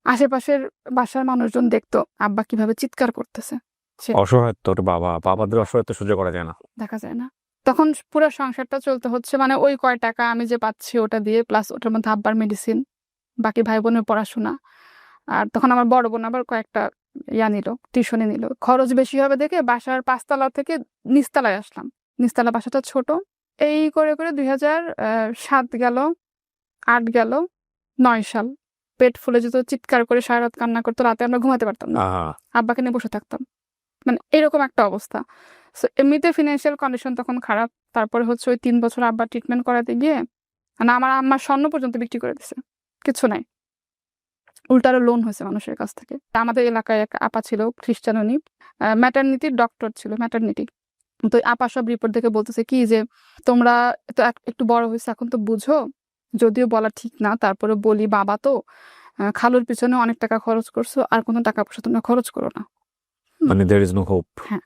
আশেপাশের বাসার মানুষজন দেখতো আব্বা কিভাবে চিৎকার করতেছে। অসহায়ত্ব, ওর বাবাদের অসহায়ত্ব সহ্য করা যায় না। দেখা যায় না। তখন পুরো সংসারটা চলতে হচ্ছে মানে ওই কয় টাকা আমি যে পাচ্ছি ওটা দিয়ে, প্লাস ওটার মধ্যে আব্বার মেডিসিন, বাকি ভাই বোনের পড়াশোনা। আর তখন আমার বড় বোন আবার কয়েকটা নিল, টিউশনি নিল। খরচ বেশি হবে দেখে বাসার 5 তলা থেকে নিচতলায় আসলাম। নিচতলা বাসাটা ছোট। এই করে করে 2007 গেল, 8 গেল, 9 সাল। পেট ফুলে যেত, চিৎকার করে সারা রাত কান্না করতো, রাতে আমরা ঘুমাতে পারতাম না। আব্বাকে নিয়ে বসে থাকতাম। মানে এরকম একটা অবস্থা। সো এমনিতে ফিনান্সিয়াল কন্ডিশন তখন খারাপ। তারপরে হচ্ছে ওই 3 বছর আব্বার ট্রিটমেন্ট করাতে গিয়ে মানে আমার আম্মার স্বর্ণ পর্যন্ত বিক্রি করে দিছে, কিছু নাই। উল্টারো লোন হয়েছে মানুষের কাছ থেকে। আমাদের এলাকায় এক আপা ছিল, খ্রিস্টান, উনি ম্যাটারনিটির ডক্টর ছিল, ম্যাটারনিটি। তো আপা সব রিপোর্ট দেখে বলতেছে কি যে তোমরা তো একটু বড় হয়েছে, এখন তো বুঝো, যদিও বলা ঠিক না, তারপরে বলি বাবা তো খালুর পিছনে অনেক টাকা খরচ করছো, আর কোনো টাকা পয়সা তোমরা খরচ করো না। মানে there is no hope। হ্যাঁ,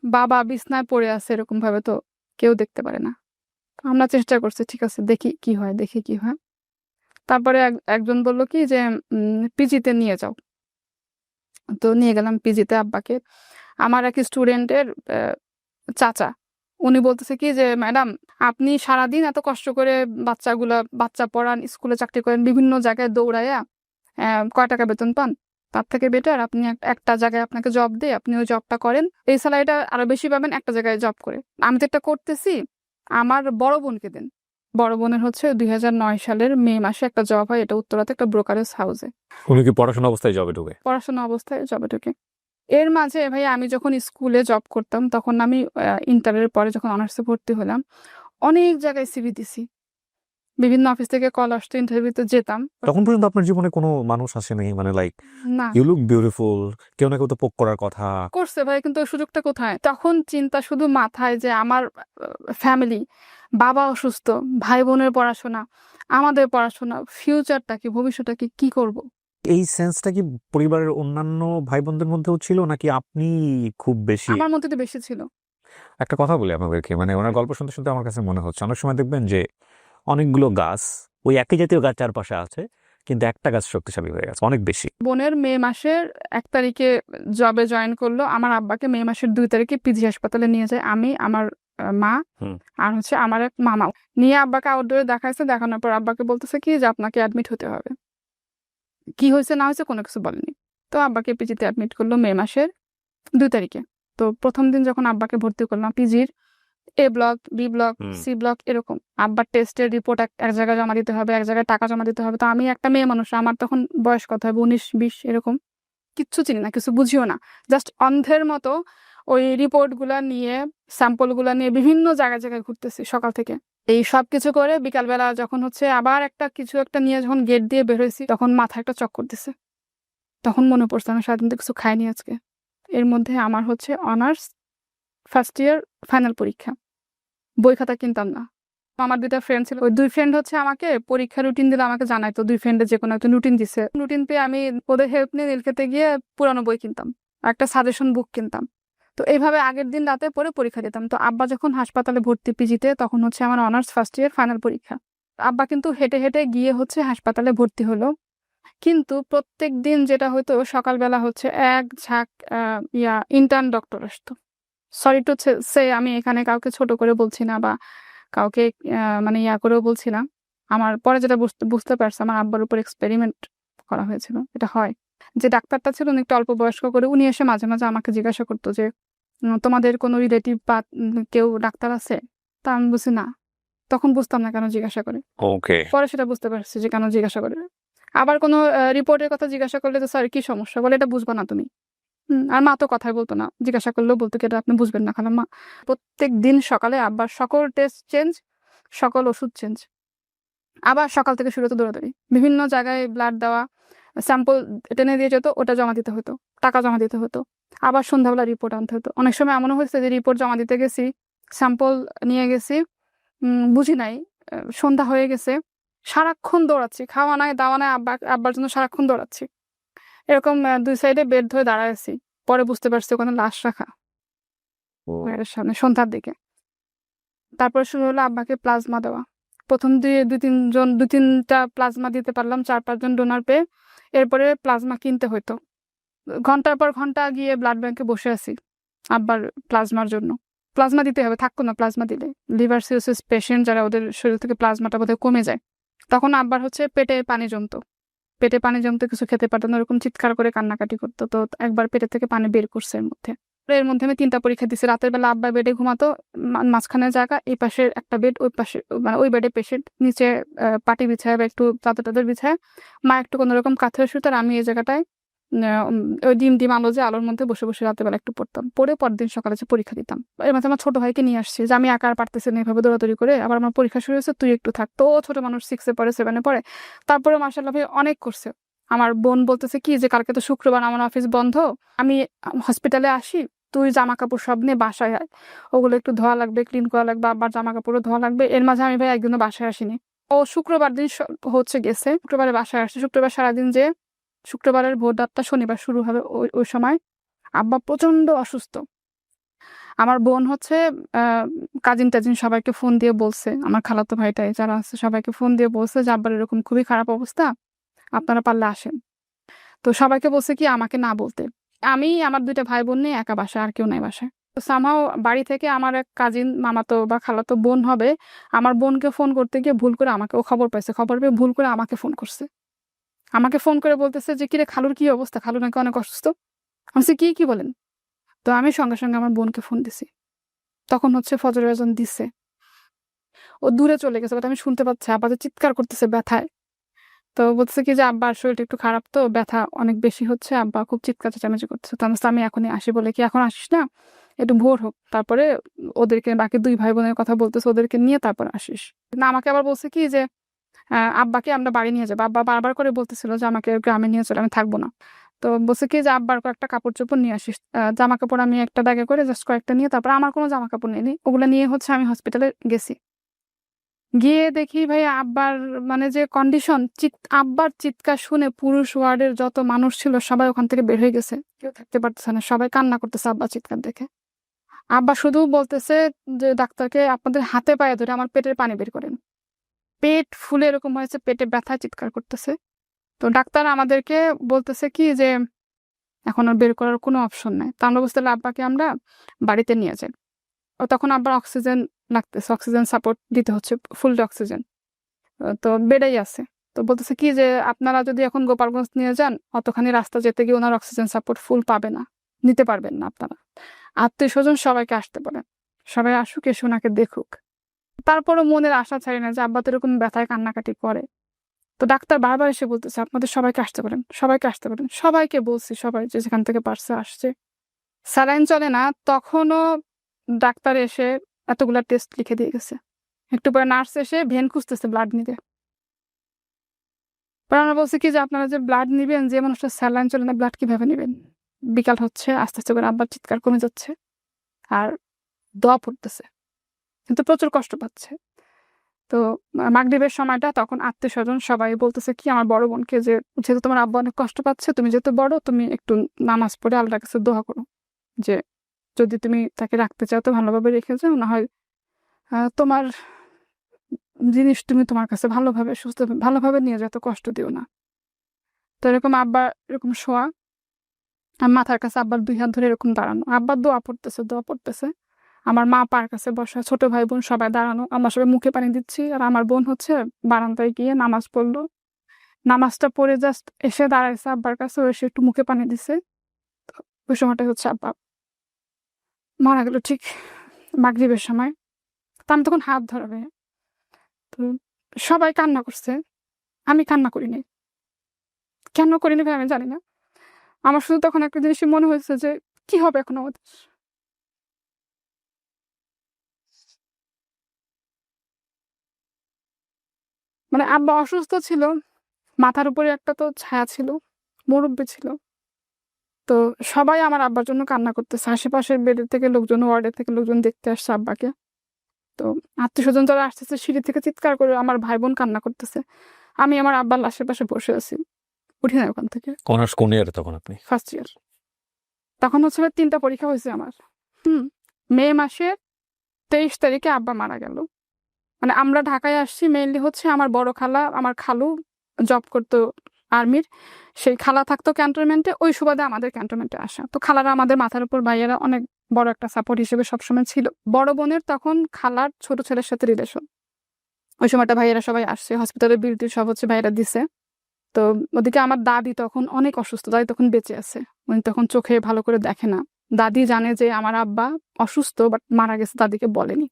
বাবা বিছনায় পড়ে আছে এরকম ভাবে তো কেউ দেখতে পারে না। আমরা চেষ্টা করছি, ঠিক আছে দেখি কি হয়, দেখি কি হয়। তারপরে একজন বলল কি যে পিজিতে নিয়ে যাও। তো নিয়ে গেলাম পিজিতে আব্বাকে। আমার এক স্টুডেন্টের চাচা, উনি বলতেছে কি যে ম্যাডাম আপনি সারাদিন এত কষ্ট করে বাচ্চা পড়ান, স্কুলে চাকরি করেন, বিভিন্ন জায়গায় দৌড়াইয়া কয় টাকা বেতন পান? তার থেকে বেটার আপনি একটা জায়গায় আপনাকে জব দিয়ে আপনি ওই জবটা করেন, এই স্যালারিটা আরো বেশি পাবেন একটা জায়গায় জব করে। আমি তো একটা করতেছি, আমার বড় বোনকে দেন। বড় বোনের হচ্ছে 2009 সালের মে মাসে একটা জব হয়, এটা উত্তরাতে একটা ব্রোকারেজ হাউসে। উনি কি পড়াশোনা অবস্থায় জবে ঢুকে? পড়াশোনা অবস্থায় জবে ঢুকে। এর মাঝে ভাই আমি যখন স্কুলে জব করতাম তখন আমি ইন্টারের পরে যখন অনার্সে ভর্তি হলাম, অনেক জায়গায় সিভি দিছি, বিভিন্ন অফিস থেকে কল আসতো, ইন্টারভিউতে যেতাম। তখন পর্যন্ত আপনার জীবনে কোনো মানুষ আসেনি মানে লাইক না, ইউ লুক বিউটিফুল, কেউ না কেউ তো পোক করার কথা? করছে ভাই, কিন্তু ওই সুযোগটা কোথায়? তখন চিন্তা শুধু মাথায় যে আমার ফ্যামিলি, বাবা অসুস্থ, ভাই বোনের পড়াশোনা, আমাদের পড়াশোনা, ফিউচারটা কি, ভবিষ্যৎটা কি করব। এই সেন্সটা কি পরিবারের অন্যান্য ভাই বোনদের মধ্যেও ছিল নাকি আপনি খুব বেশি? আমার মধ্যে তো বেশি ছিল। একটা কথা বলি আপনাদেরকে, মানে ওনার গল্প শুনতে শুনতে আমার কাছে মনে হচ্ছে অনেক সময় দেখবেন যে অনেকগুলো গাছ, ওই একই জাতীয় গাছ চারপাশে আছে, কিন্তু একটা গাছ শক্তিশালী হয়ে গেছে অনেক বেশি। বোনের মে মাসের 1 তারিখে জবে জয়েন করলো, আমার আব্বাকে মে মাসের 2 তারিখে পিজি হাসপাতালে নিয়ে যায় আমি, আমার মা, আর হচ্ছে আমার এক মামা নিয়ে আব্বাকে আউটডোরে দেখাইছে। দেখানোর পর আব্বাকে বলতেছে কি যে আপনাকে অ্যাডমিট হতে হবে। কি হয়েছে না হয়েছে কোনো কিছু বলেনি। তো আব্বাকে পিজিতে অ্যাডমিট করলো মে মাসের 2 তারিখে। তো প্রথম দিন যখন আব্বাকে ভর্তি করলাম, পিজির A block, B block, C block, এরকম আব্বার টেস্টের রিপোর্ট এক জায়গায় জমা দিতে হবে, এক জায়গায় টাকা জমা দিতে হবে। তো আমি একটা মেয়ে মানুষ, আমার তখন বয়স কত হবে, 19-20 এরকম, কিচ্ছু চিনি না, কিছু বুঝিও না, জাস্ট অন্ধের মতো ওই রিপোর্টগুলা নিয়ে, স্যাম্পলগুলা নিয়ে বিভিন্ন জায়গায় জায়গায় ঘুরতেছি সকাল থেকে। এই সব কিছু করে বিকালবেলা যখন হচ্ছে আবার কিছু একটা নিয়ে যখন গেট দিয়ে বের হয়েছি, তখন মাথায় একটা চক্কর দিছে। তখন মনে পড়ছে আমি সারাদিন তো কিছু খাইনি আজকে। এর মধ্যে আমার হচ্ছে অনার্স ফার্স্ট ইয়ার ফাইনাল পরীক্ষা, বই খাতা কিনতাম না। আমার 2টা ফ্রেন্ড ছিল, ওই 2 ফ্রেন্ড হচ্ছে আমাকে পরীক্ষা রুটিন দিলে আমাকে জানাইতো, 2 ফ্রেন্ডের যে কোনো একটা রুটিন দিছে, রুটিন পেয়ে আমি ওদের হেল্প নিয়ে নীলক্ষেতে গিয়ে পুরানো বই কিনতাম, একটা সাজেশন বুক কিনতাম। তো এইভাবে আগের দিন রাতে পরে পরীক্ষা দিতাম। তো আব্বা যখন হাসপাতালে ভর্তি পিজিতে, তখন হচ্ছে আমার অনার্স ফার্স্ট ইয়ার ফাইনাল পরীক্ষা। আব্বা কিন্তু হেঁটে হেঁটে গিয়ে হচ্ছে হাসপাতালে ভর্তি হলো। কিন্তু প্রত্যেক দিন যেটা হতো, সকালবেলা হচ্ছে এক ঝাঁক ইন্টার্ন ডক্টর আসতো। সরি টু সে, আমি এখানে কাউকে ছোট করে বলছি না বা কাউকে মানে করেও বলছি না। আমার পরে যেটা বুঝতে পারছি, আমার আব্বার উপর এক্সপেরিমেন্ট করা হয়েছিল। এটা হয় যে ডাক্তারটা ছিল উনি একটু অল্প বয়স্ক করে, উনি এসে মাঝে মাঝে আমাকে জিজ্ঞাসা করতো যে তোমাদের কোনো রিলেটিভ বা কেউ ডাক্তার আছে? তা আমি বুঝি না, তখন বুঝতাম না কেন জিজ্ঞাসা করে। ওকে, পরে সেটা বুঝতে পারছি যে কেন জিজ্ঞাসা করে। আবার কোনো রিপোর্টের কথা জিজ্ঞাসা করলে তো স্যার কি সমস্যা, বলে এটা বুঝবা না তুমি, আর মা তো কথাই বলতো না, জিজ্ঞাসা করলেও বলতো কি এটা আপনি বুঝবেন না খালাম্মা। প্রত্যেক দিন সকালে আব্বার সকল টেস্ট চেঞ্জ, সকল ওষুধ চেঞ্জ, আবার সকাল থেকে শুরু হতো দৌড়াদৌড়ি, বিভিন্ন জায়গায় ব্লাড দেওয়া, স্যাম্পল টেনে দিয়ে যেত, ওটা জমা দিতে হতো, টাকা জমা দিতে হতো, আবার সন্ধ্যাবেলা রিপোর্ট আনতে হতো। অনেক সময় এমনও হয়েছে যে রিপোর্ট জমা দিতে গেছি, স্যাম্পল নিয়ে গেছি, বুঝি নাই, সন্ধ্যা হয়ে গেছে, সারাক্ষণ দৌড়াচ্ছি, খাওয়া নাই দাওয়া নাই, আব্বার জন্য সারাক্ষণ দৌড়াচ্ছি, এরকম 2 সাইডে বেড ধরে দাঁড়ায় আছি। পরে বুঝতে পারছি ওখানে লাশ রাখা বেডের সামনে, সন্ধ্যার দিকে। তারপর শুরু হলো আব্বাকে প্লাজমা দেওয়া। প্রথম দুই তিনটা প্লাজমা দিতে পারলাম, 4-5 জন ডোনার পেয়ে। এরপরে প্লাজমা কিনতে হইতো, ঘন্টার পর ঘন্টা গিয়ে ব্লাড ব্যাংকে বসে আছি আব্বার প্লাজমার জন্য। প্লাজমা দিতে হবে, থাকতো না প্লাজমা দিলে, লিভার সিরোসিস পেশেন্ট যারা, ওদের শরীর থেকে প্লাজমাটা বোধহয় কমে যায়। তখন আব্বার হচ্ছে পেটে পানি জমতো, পেটে পানি জমতে কিছু খেতে পারতো না, ওরকম চিৎকার করে কান্নাকাটি করতো। তো একবার পেটে থেকে পানি বের করছে এর মধ্যে আমি 3টা পরীক্ষা দিছি। রাতের বেলা আব্বা বেডে ঘুমাতো, মাঝখানে জায়গা, এই পাশের একটা বেড, ওই পাশে মানে ওই বেডে পেশেন্ট, নিচে পাটি বিছায় বা একটু চাদর টাদর বিছায়, মা একটু কোনোরকম কাঁথরে শুতো, আর আমি এই জায়গাটায় ওই ডিম আলো, যে আলোর মধ্যে বসে বসে রাতের বেলা একটু পড়তাম, পরে পরদিন সকালে যে পরীক্ষা দিতাম। এর মাঝে আমার ছোট ভাইকে নিয়ে আসছি যে আমি একা আর পারতেছি না এভাবে দৌড়াদৌড়ি করে, আবার আমার পরীক্ষা শুরু হয়েছে, তুই একটু থাক। তো ও ছোট মানুষ, 6-এ পড়ে, 7-এ পড়ে, তারপরে মাশাআল্লাহ ভাই অনেক করছে। আমার বোন বলতেছে কি যে কালকে তো শুক্রবার, আমার অফিস বন্ধ, আমি হসপিটালে আসি, তুই জামা কাপড় সব নিয়ে বাসায় আয়, ওগুলো একটু ধোয়া লাগবে, ক্লিন করা লাগবে, আবার জামা কাপড়ও ধোয়া লাগবে। এর মাঝে আমি ভাই একদিনও বাসায় আসিনি। ও শুক্রবার দিন হচ্ছে গেছে, শুক্রবারে বাসায় আসছে, শুক্রবার সারাদিন, যে শুক্রবারের ভোর রাতটা শনিবার শুরু হবে, ওই সময় আব্বা প্রচন্ড অসুস্থ। আমার বোন হচ্ছে কাজিন টাজিন সবাইকে ফোন দিয়ে বলছে, আমার খালাতো ভাইটাই যারা আছে সবাইকে ফোন দিয়ে বলছে যে আব্বার এরকম খুবই খারাপ অবস্থা, আপনারা পারলে আসেন। তো সবাইকে বলছে কি আমাকে না বলতে। আমি আমার 2টা ভাই বোন নিয়ে একা বাসায়, আর কেউ নাই বাসায়। তো সামহাও বাড়ি থেকে আমার এক কাজিন, মামাতো বা খালাতো বোন হবে, আমার বোনকে ফোন করতে গিয়ে ভুল করে আমাকে, ও খবর পাইছে, খবর পেয়ে ভুল করে আমাকে ফোন করছে। আমাকে ফোন করে বলতেছে যে কিরে খালুর কি অবস্থা, খালু নাকি অনেক অসুস্থ। আমি বলছি, কি বলেন? তো আমি সঙ্গে সঙ্গে আমার বোনকে ফোন দিছি, তখন হচ্ছে ফজরের আজান দিছে। ও দূরে চলে গেছে, বাট আমি শুনতে পাচ্ছি আব্বা যে চিৎকার করতেছে ব্যথায়। তো বলতেছে কি যে আব্বার শরীরটা একটু খারাপ, তো ব্যথা অনেক বেশি হচ্ছে, আব্বা খুব চিৎকার চেঁচামেচি করতেছে। তো আমি এখনই আসি, বলে কি এখন আসিস না, একটু ভোর হোক, তারপরে ওদেরকে, বাকি 2 ভাই বোনের কথা বলতেছে, ওদেরকে নিয়ে তারপর আসিস না। আমাকে আবার বলছে কি যে আব্বাকে আমরা বাড়ি নিয়ে যাবো। আব্বা বারবার করে বলতেছিল যে আমাকে গ্রামে নিয়ে চলে, আমি থাকবো না। তো বলছে কি যে আব্বার কয়েকটা কাপড় চোপড় নিয়ে আসিস, জামা কাপড় আমি একটা ব্যাগে করে জাস্ট কয়েকটা নিয়ে, তারপর আমার কোনো জামা কাপড় নেই, ওগুলো নিয়ে হচ্ছে আমি হসপিটালে গেছি। গিয়ে দেখি ভাই আব্বার মানে যে কন্ডিশন, আব্বার চিৎকার শুনে পুরুষ ওয়ার্ডের যত মানুষ ছিল সবাই ওখান থেকে বের হয়ে গেছে, কেউ থাকতে পারতেছে না, সবাই কান্না করতেছে আব্বার চিৎকার দেখে। আব্বা শুধু বলতেছে যে ডাক্তারকে আপনাদের হাতে পায়ে ধরে আমার পেটের পানি বের করেন। পেট ফুলে এরকম হয়েছে, পেটে ব্যথায় চিৎকার করতেছে। তো ডাক্তার আমাদেরকে বলতেছে কি যে এখন আর বের করার কোনো অপশন নাই। তো আমরা বুঝতে আব্বাকে আমরা বাড়িতে নিয়ে যাই। ও তখন আব্বার অক্সিজেন লাগতেছে, অক্সিজেন সাপোর্ট দিতে হচ্ছে, ফুল অক্সিজেন, তো বেডেই আছে। তো বলতেছে কি যে আপনারা যদি এখন গোপালগঞ্জ নিয়ে যান, অতখানি রাস্তা যেতে গিয়ে ওনার অক্সিজেন সাপোর্ট ফুল পাবে না, নিতে পারবেন না আপনারা, আত্মীয় স্বজন সবাইকে আসতে বলেন, সবাই আসুক, এসে ওনাকে দেখুক। তারপরও মনের আশা ছাড়ি না যে আব্বা তো এরকম ব্যথায় কান্নাকাটি করে। তো ডাক্তার বারবার এসে বলতেছে আপনাদের সবাইকে আসতে পারেন, সবাইকে আসতে পারেন, সবাইকে বলছি, সবাই যে যেখান থেকে পারছে আসছে। স্যালাইন চলে না, তখনও ডাক্তার এসে এতগুলা টেস্ট লিখে দিয়ে গেছে। একটু পরে নার্স এসে ভেন খুঁজতেছে ব্লাড নিতে। পরে আমরা বলছি কি যে আপনারা যে ব্লাড নিবেন, যে মানুষটা স্যালাইন চলে না, ব্লাড কিভাবে নেবেন? বিকাল হচ্ছে, আস্তে আস্তে করে আব্বার চিৎকার কমে যাচ্ছে, আর দোয়া পড়তেছে, কিন্তু প্রচুর কষ্ট পাচ্ছে। তো মাগরিবের সময়টা, তখন আত্মীয় স্বজন সবাই বলতেছে কি আমার বড় বোনকে যে যেহেতু তোমার আব্বা অনেক কষ্ট পাচ্ছে, তুমি যেহেতু বড়, তুমি একটু নামাজ পড়ে আল্লাহর কাছে দোয়া করো যে যদি তুমি তাকে রাখতে চাও তো ভালোভাবে রেখে যাও, না হয় তোমার জিনিস তুমি তোমার কাছে ভালোভাবে সুস্থ ভালোভাবে নিয়ে যাও, তো কষ্ট দিও না। তো এরকম আব্বা এরকম শোয়া, আর মাথার কাছে আব্বার 2 হাত ধরে এরকম দাঁড়ানো, আব্বার দোয়া পড়তেছে। আমার মা পার কাছে বসা, ছোট ভাই বোন সবাই দাঁড়ানো, আমরা সবাই মুখে পানি দিচ্ছি, আর আমার বোন হচ্ছে বারান্দায় গিয়ে নামাজ পড়লো। নামাজটা পড়ে জাস্ট এসে দাঁড়াইছে আব্বার কাছে, এসে একটু মুখে পানি দিছে। ওই সময়টাই হচ্ছে আব্বা মারা গেল, ঠিক মাগরিবের সময়। তা আমি তখন হাত ধরাবে, তো সবাই কান্না করছে, আমি কান্না করিনি। কেন করিনি ভাই আমি জানি না। আমার শুধু তখন একটা জিনিসই মনে হয়েছে যে কি হবে এখন আমাদের। মানে আব্বা অসুস্থ ছিল, মাথার উপরে একটা তো ছায়া ছিল, মুরব্বি ছিল। তো সবাই আমার আব্বার জন্য কান্না করতেছে, আশেপাশের বেডের থেকে লোকজন, ওয়ার্ডের থেকে লোকজন দেখতে আসছে আব্বাকে। তো আত্মীয়স্বজন যারা আসতেছে সিঁড়ি থেকে চিৎকার করে, আমার ভাই বোন কান্না করতেছে। আমি আমার আব্বার লাশের পাশে বসে আছি, উঠি না ওখান থেকে। অনার্স কোন ইয়ারে তখন আপনি? First year. তখন হচ্ছে 3টা পরীক্ষা হয়েছে আমার। মে মাসের 23 তারিখে আব্বা মারা গেল। মানে আমরা ঢাকায় আসছি মেইনলি হচ্ছে আমার বড় খালা, আমার খালু জব করতো আর্মির, সেই খালা থাকতো ক্যান্টনমেন্টে, ওই সুবাদে আমাদের ক্যান্টনমেন্টে আসা। তো খালারা আমাদের মাথার উপর, ভাইয়েরা অনেক বড় একটা সাপোর্ট হিসেবে সবসময় ছিল। বড় বোনের তখন খালার ছোট ছেলের সাথে রিলেশন, ওই সময়টা ভাইয়েরা সবাই আসছে, হসপিটালের বিল টিল সব হচ্ছে ভাইয়েরা দিছে। তো ওদিকে আমার দাদি তখন অনেক অসুস্থ, দাদি তখন বেঁচে আছে, উনি তখন চোখে ভালো করে দেখে না। দাদি জানে যে আমার আব্বা অসুস্থ, বাট মারা গেছে, দাদিকে বলেনি,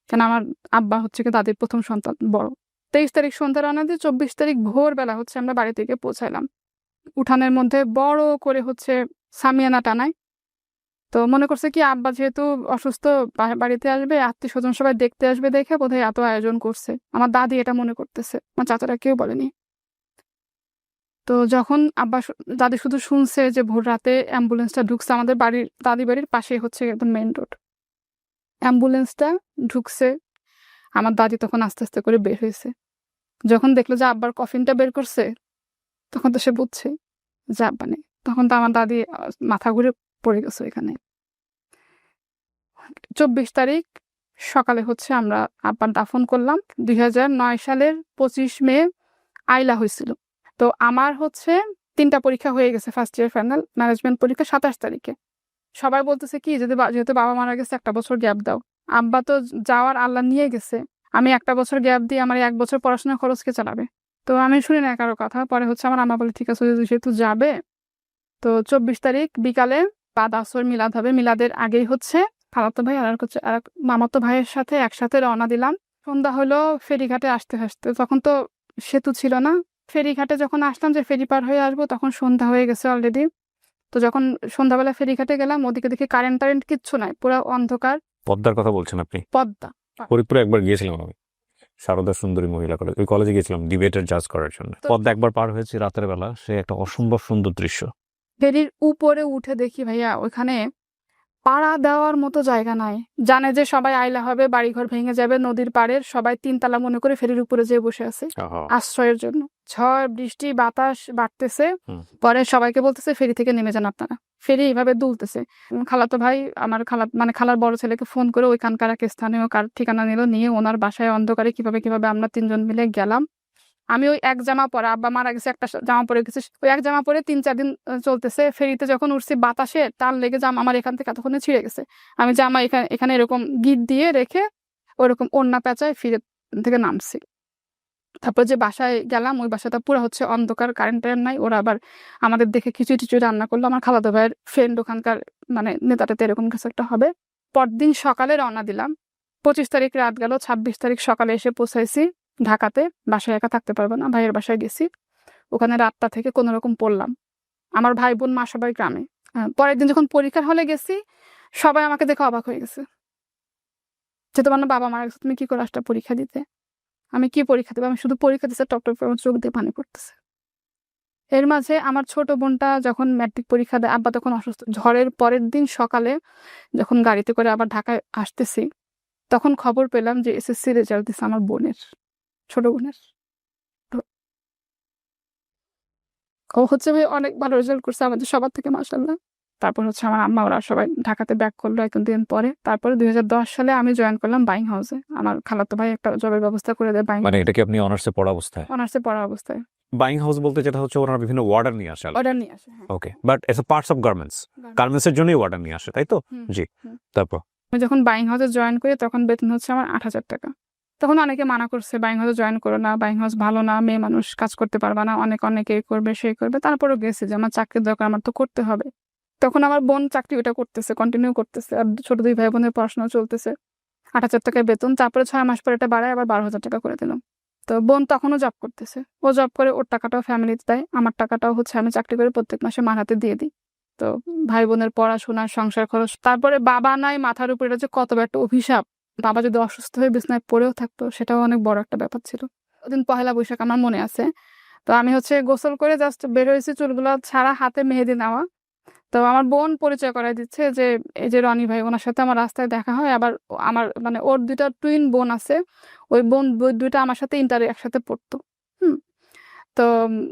কেন আমার আব্বা হচ্ছে কি দাদির প্রথম সন্তান, বড়। 23 তারিখ সন্ধ্যা রওনা দিয়ে 24 তারিখ ভোরবেলা হচ্ছে আমরা বাড়ি থেকে পৌঁছাইলাম। উঠানের মধ্যে বড় করে হচ্ছে সামিয়ানা টানায়। তো মনে করছে কি আব্বা যেহেতু অসুস্থ, বাড়িতে আসবে, আত্মীয় স্বজন সবাই দেখতে আসবে, দেখে বোধহয় এত আয়োজন করছে। আমার দাদি এটা মনে করতেছে, আমার চাচারা কেউ বলেনি। তো যখন আব্বা দাদি শুধু শুনছে যে ভোর রাতে অ্যাম্বুলেন্সটা ঢুকছে, আমাদের বাড়ির, দাদি বাড়ির পাশে হচ্ছে একদম মেইন রোড, অ্যাম্বুলেন্সটা ঢুকছে, আমার দাদি তখন আস্তে আস্তে করে বের হয়েছে। যখন দেখলো যে আব্বার কফিনটা বের করছে, তখন তো সে বুঝছে যে আব্বা নেই। তখন তো আমার দাদি মাথা ঘুরে পড়ে গেছে এখানে। 24 তারিখ সকালে হচ্ছে আমরা আব্বার দাফন করলাম। 2009 সালের 25 মে আইলা হয়েছিল। তো আমার হচ্ছে 3টা পরীক্ষা হয়ে গেছে, ফার্স্ট ইয়ার ফাইনাল ম্যানেজমেন্ট পরীক্ষা 27 তারিখে। সবাই বলতেছে কি যদি যেহেতু বাবা মারা গেছে, একটা বছর গ্যাপ দাও। আব্বা তো যাওয়ার আল্লাহ নিয়ে গেছে, আমি একটা বছর গ্যাপ দিয়ে আমার 1 বছর পড়াশোনার খরচ কে চালাবে? তো আমি শুনি না কারো কথা। পরে হচ্ছে আমার আম্মা বলে ঠিক আছে যেহেতু যাবে। তো 24 তারিখ বিকালে বাদ আসর মিলাদ হবে, মিলাদের আগেই হচ্ছে খালাতো ভাই আর এক মামাতো ভাইয়ের সাথে একসাথে রওনা দিলাম। সন্ধ্যা হলো ফেরিঘাটে আসতে আসতে, তখন তো সেতু ছিল না। ফেরিঘাটে যখন আসলাম যে ফেরি পার হয়ে আসবো, তখন সন্ধ্যা হয়ে গেছে অলরেডি। তো যখন সন্ধ্যাবেলা ফেরিঘাটে গেলাম, ওদিকে দেখি কারেন্ট কিচ্ছু নাই, পুরো অন্ধকার। পদ্মার কথা বলছেন আপনি? পদ্মা। ফরিদপুরে একবার গিয়েছিলাম আমি, সারদা সুন্দরী মহিলা কলেজ, ওই কলেজে গিয়েছিলাম ডিবেটের জাজ করার জন্য। পদ্মা একবার পার হয়েছে রাতের বেলা, সে একটা অসম্ভব সুন্দর দৃশ্য। ফেরির উপরে উঠে দেখি ভাইয়া ওইখানে পাড়া দেওয়ার মতো জায়গা নাই। জানে যে সবাই আইলা হবে, বাড়িঘর ভেঙে যাবে, নদীর পাড়ের সবাই 3 তালা মনে করে ফেরির উপরে যেয়ে বসে আছে আশ্রয়ের জন্য। ঝড় বৃষ্টি বাতাস বাড়তেছে, পরে সবাইকে বলতেছে ফেরি থেকে নেমে যান আপনারা। ফেরি এইভাবে দুলতেছে। খালাতো ভাই আমার খালার বড় ছেলেকে ফোন করে ওইখানকার এক স্থানীয় কার ঠিকানা নিল, নিয়ে ওনার বাসায় অন্ধকারে কিভাবে আমরা 3 জন মিলে গেলাম। আমি ওই এক জামা পরে, আব্বা মারা গেছে একটা জামা পরে গেছে, ওই এক জামা পরে 3-4 দিন চলতেছে। ফেরিতে যখন উঠছি বাতাসে তার লেগে জামা আমার এখান থেকে এতক্ষণে ছিঁড়ে গেছে। আমি জামা এখানে এরকম গিট দিয়ে রেখে ওরকম ওড়না পেঁচায় ফিরে থেকে নামছি। তারপর যে বাসায় গেলাম, ওই বাসাটা পুরো হচ্ছে অন্ধকার, কারেন্ট নাই। ওরা আবার আমাদের দেখে খিচুড়ি টিচুড়ি রান্না করলো। আমার খালাতো ভাইয়ের ফ্রেন্ড ওখানকার, মানে নেতাটাতে এরকম কিছু একটা হবে। পরদিন সকালে রওনা দিলাম। 25 তারিখ রাত গেল, 26 তারিখ সকালে এসে পৌঁছাইছি ঢাকাতে। বাসায় একা থাকতে পারবো না, ভাইয়ের বাসায় গেছি। ওখানে রাতটা থেকে কোনো রকম পড়লাম। আমার ভাই বোন মা সবাই গ্রামে। পরের দিন যখন পরীক্ষার হলে গেছি, সবাই আমাকে দেখে অবাক হয়ে গেছে যে তোমার না বাবা মারা গেছে, তুমি কি করে আসটা পরীক্ষা দিতে? আমি কি পরীক্ষা দেবো? আমি শুধু পরীক্ষা দিতে টপ আমার চোখ দিয়ে পানি পড়তেছে। এর মাঝে আমার ছোট বোনটা যখন ম্যাট্রিক পরীক্ষা দেয়, আব্বা তখন অসুস্থ। ঝড়ের পরের দিন সকালে যখন গাড়িতে করে আবার ঢাকায় আসতেছি, তখন খবর পেলাম যে এসএসসি রেজাল্ট দিচ্ছে আমার বোনের, ছোট বোনের। ও হচ্ছে ভাই অনেক ভালো রেজাল্ট করছে আমাদের সবার থেকে, মাশাআল্লাহ। তারপর হচ্ছে আমার আম্মা ওরা সবাই ঢাকাতে ব্যাক করলো একদিন পরে। তারপরে 2010 সালে আমি জয়েন করলাম বাইং হাউসে। আমার খালাতো ভাই একটা জবের ব্যবস্থা করে দেয় বাইং। মানে এটা কি আপনি অনার্সে পড়া অবস্থায়? অনার্সে পড়া অবস্থায়। বাইং হাউস বলতে যেটা হচ্ছে ওনারা বিভিন্ন ওয়ার্ডার নিয়ে আসে। অর্ডার নিয়ে আসে। Okay, but it's a parts of garments, গার্মেন্টসের জন্যই ওয়ার্ডার নিয়ে আসে, তাই তো? জি। তারপর আমি যখন বাইং হাউসে জয়েন করি, তখন বেতন হচ্ছে আমার 8,000 টাকা। তখন অনেকে মানা করছে বাইং হাউসে জয়েন করো না, বাইং হাউস ভালো না, মেয়ে মানুষ কাজ করতে পারবা না, অনেকে করবে সেই করবে। তারপরেও গেছে যে আমার চাকরির দরকার, আমার তো করতে হবে। তখন আমার বোন চাকরি ওটা করতেছে, কন্টিনিউ করতেছে, আর ছোট 2 ভাই বোনের পড়াশোনা চলতেছে। 8,000 টাকায় বেতন। তারপরে 6 মাস পরে এটা বাড়ায় আবার 12,000 টাকা করে দিলাম। তো বোন তখনও জব করতেছে, ও জব করে, ওর টাকাটাও ফ্যামিলিতে দেয়, আমার টাকাটাও হচ্ছে আমি চাকরি করে প্রত্যেক মাসে মার হাতে দিয়ে দিই। তো ভাই বোনের পড়াশোনা, সংসার খরচ, তারপরে বাবা নাই মাথার উপরে, এটা যে কত বড় একটা অভিশাপ। বাবা যদি অসুস্থ হয়ে বিছনায় পড়েও থাকতো সেটাও অনেক বড় একটা ব্যাপার ছিল। ওদিন পহেলা বৈশাখ আমার মনে আছে। তো আমি হচ্ছে গোসল করে জাস্ট বের হয়েছি, চুলগুলো ছাড়া, হাতে মেহেদি নেওয়া। তো আমার বোন পরিচয় করায় দিচ্ছে যে এই যে রনি ভাই, ওনার সাথে আমার রাস্তায় দেখা হয়। আবার আমার মানে ওর 2টা টুইন বোন আছে, ওই বোন 2টা আমার সাথে ইন্টারে একসাথে পড়তো। হুম। তো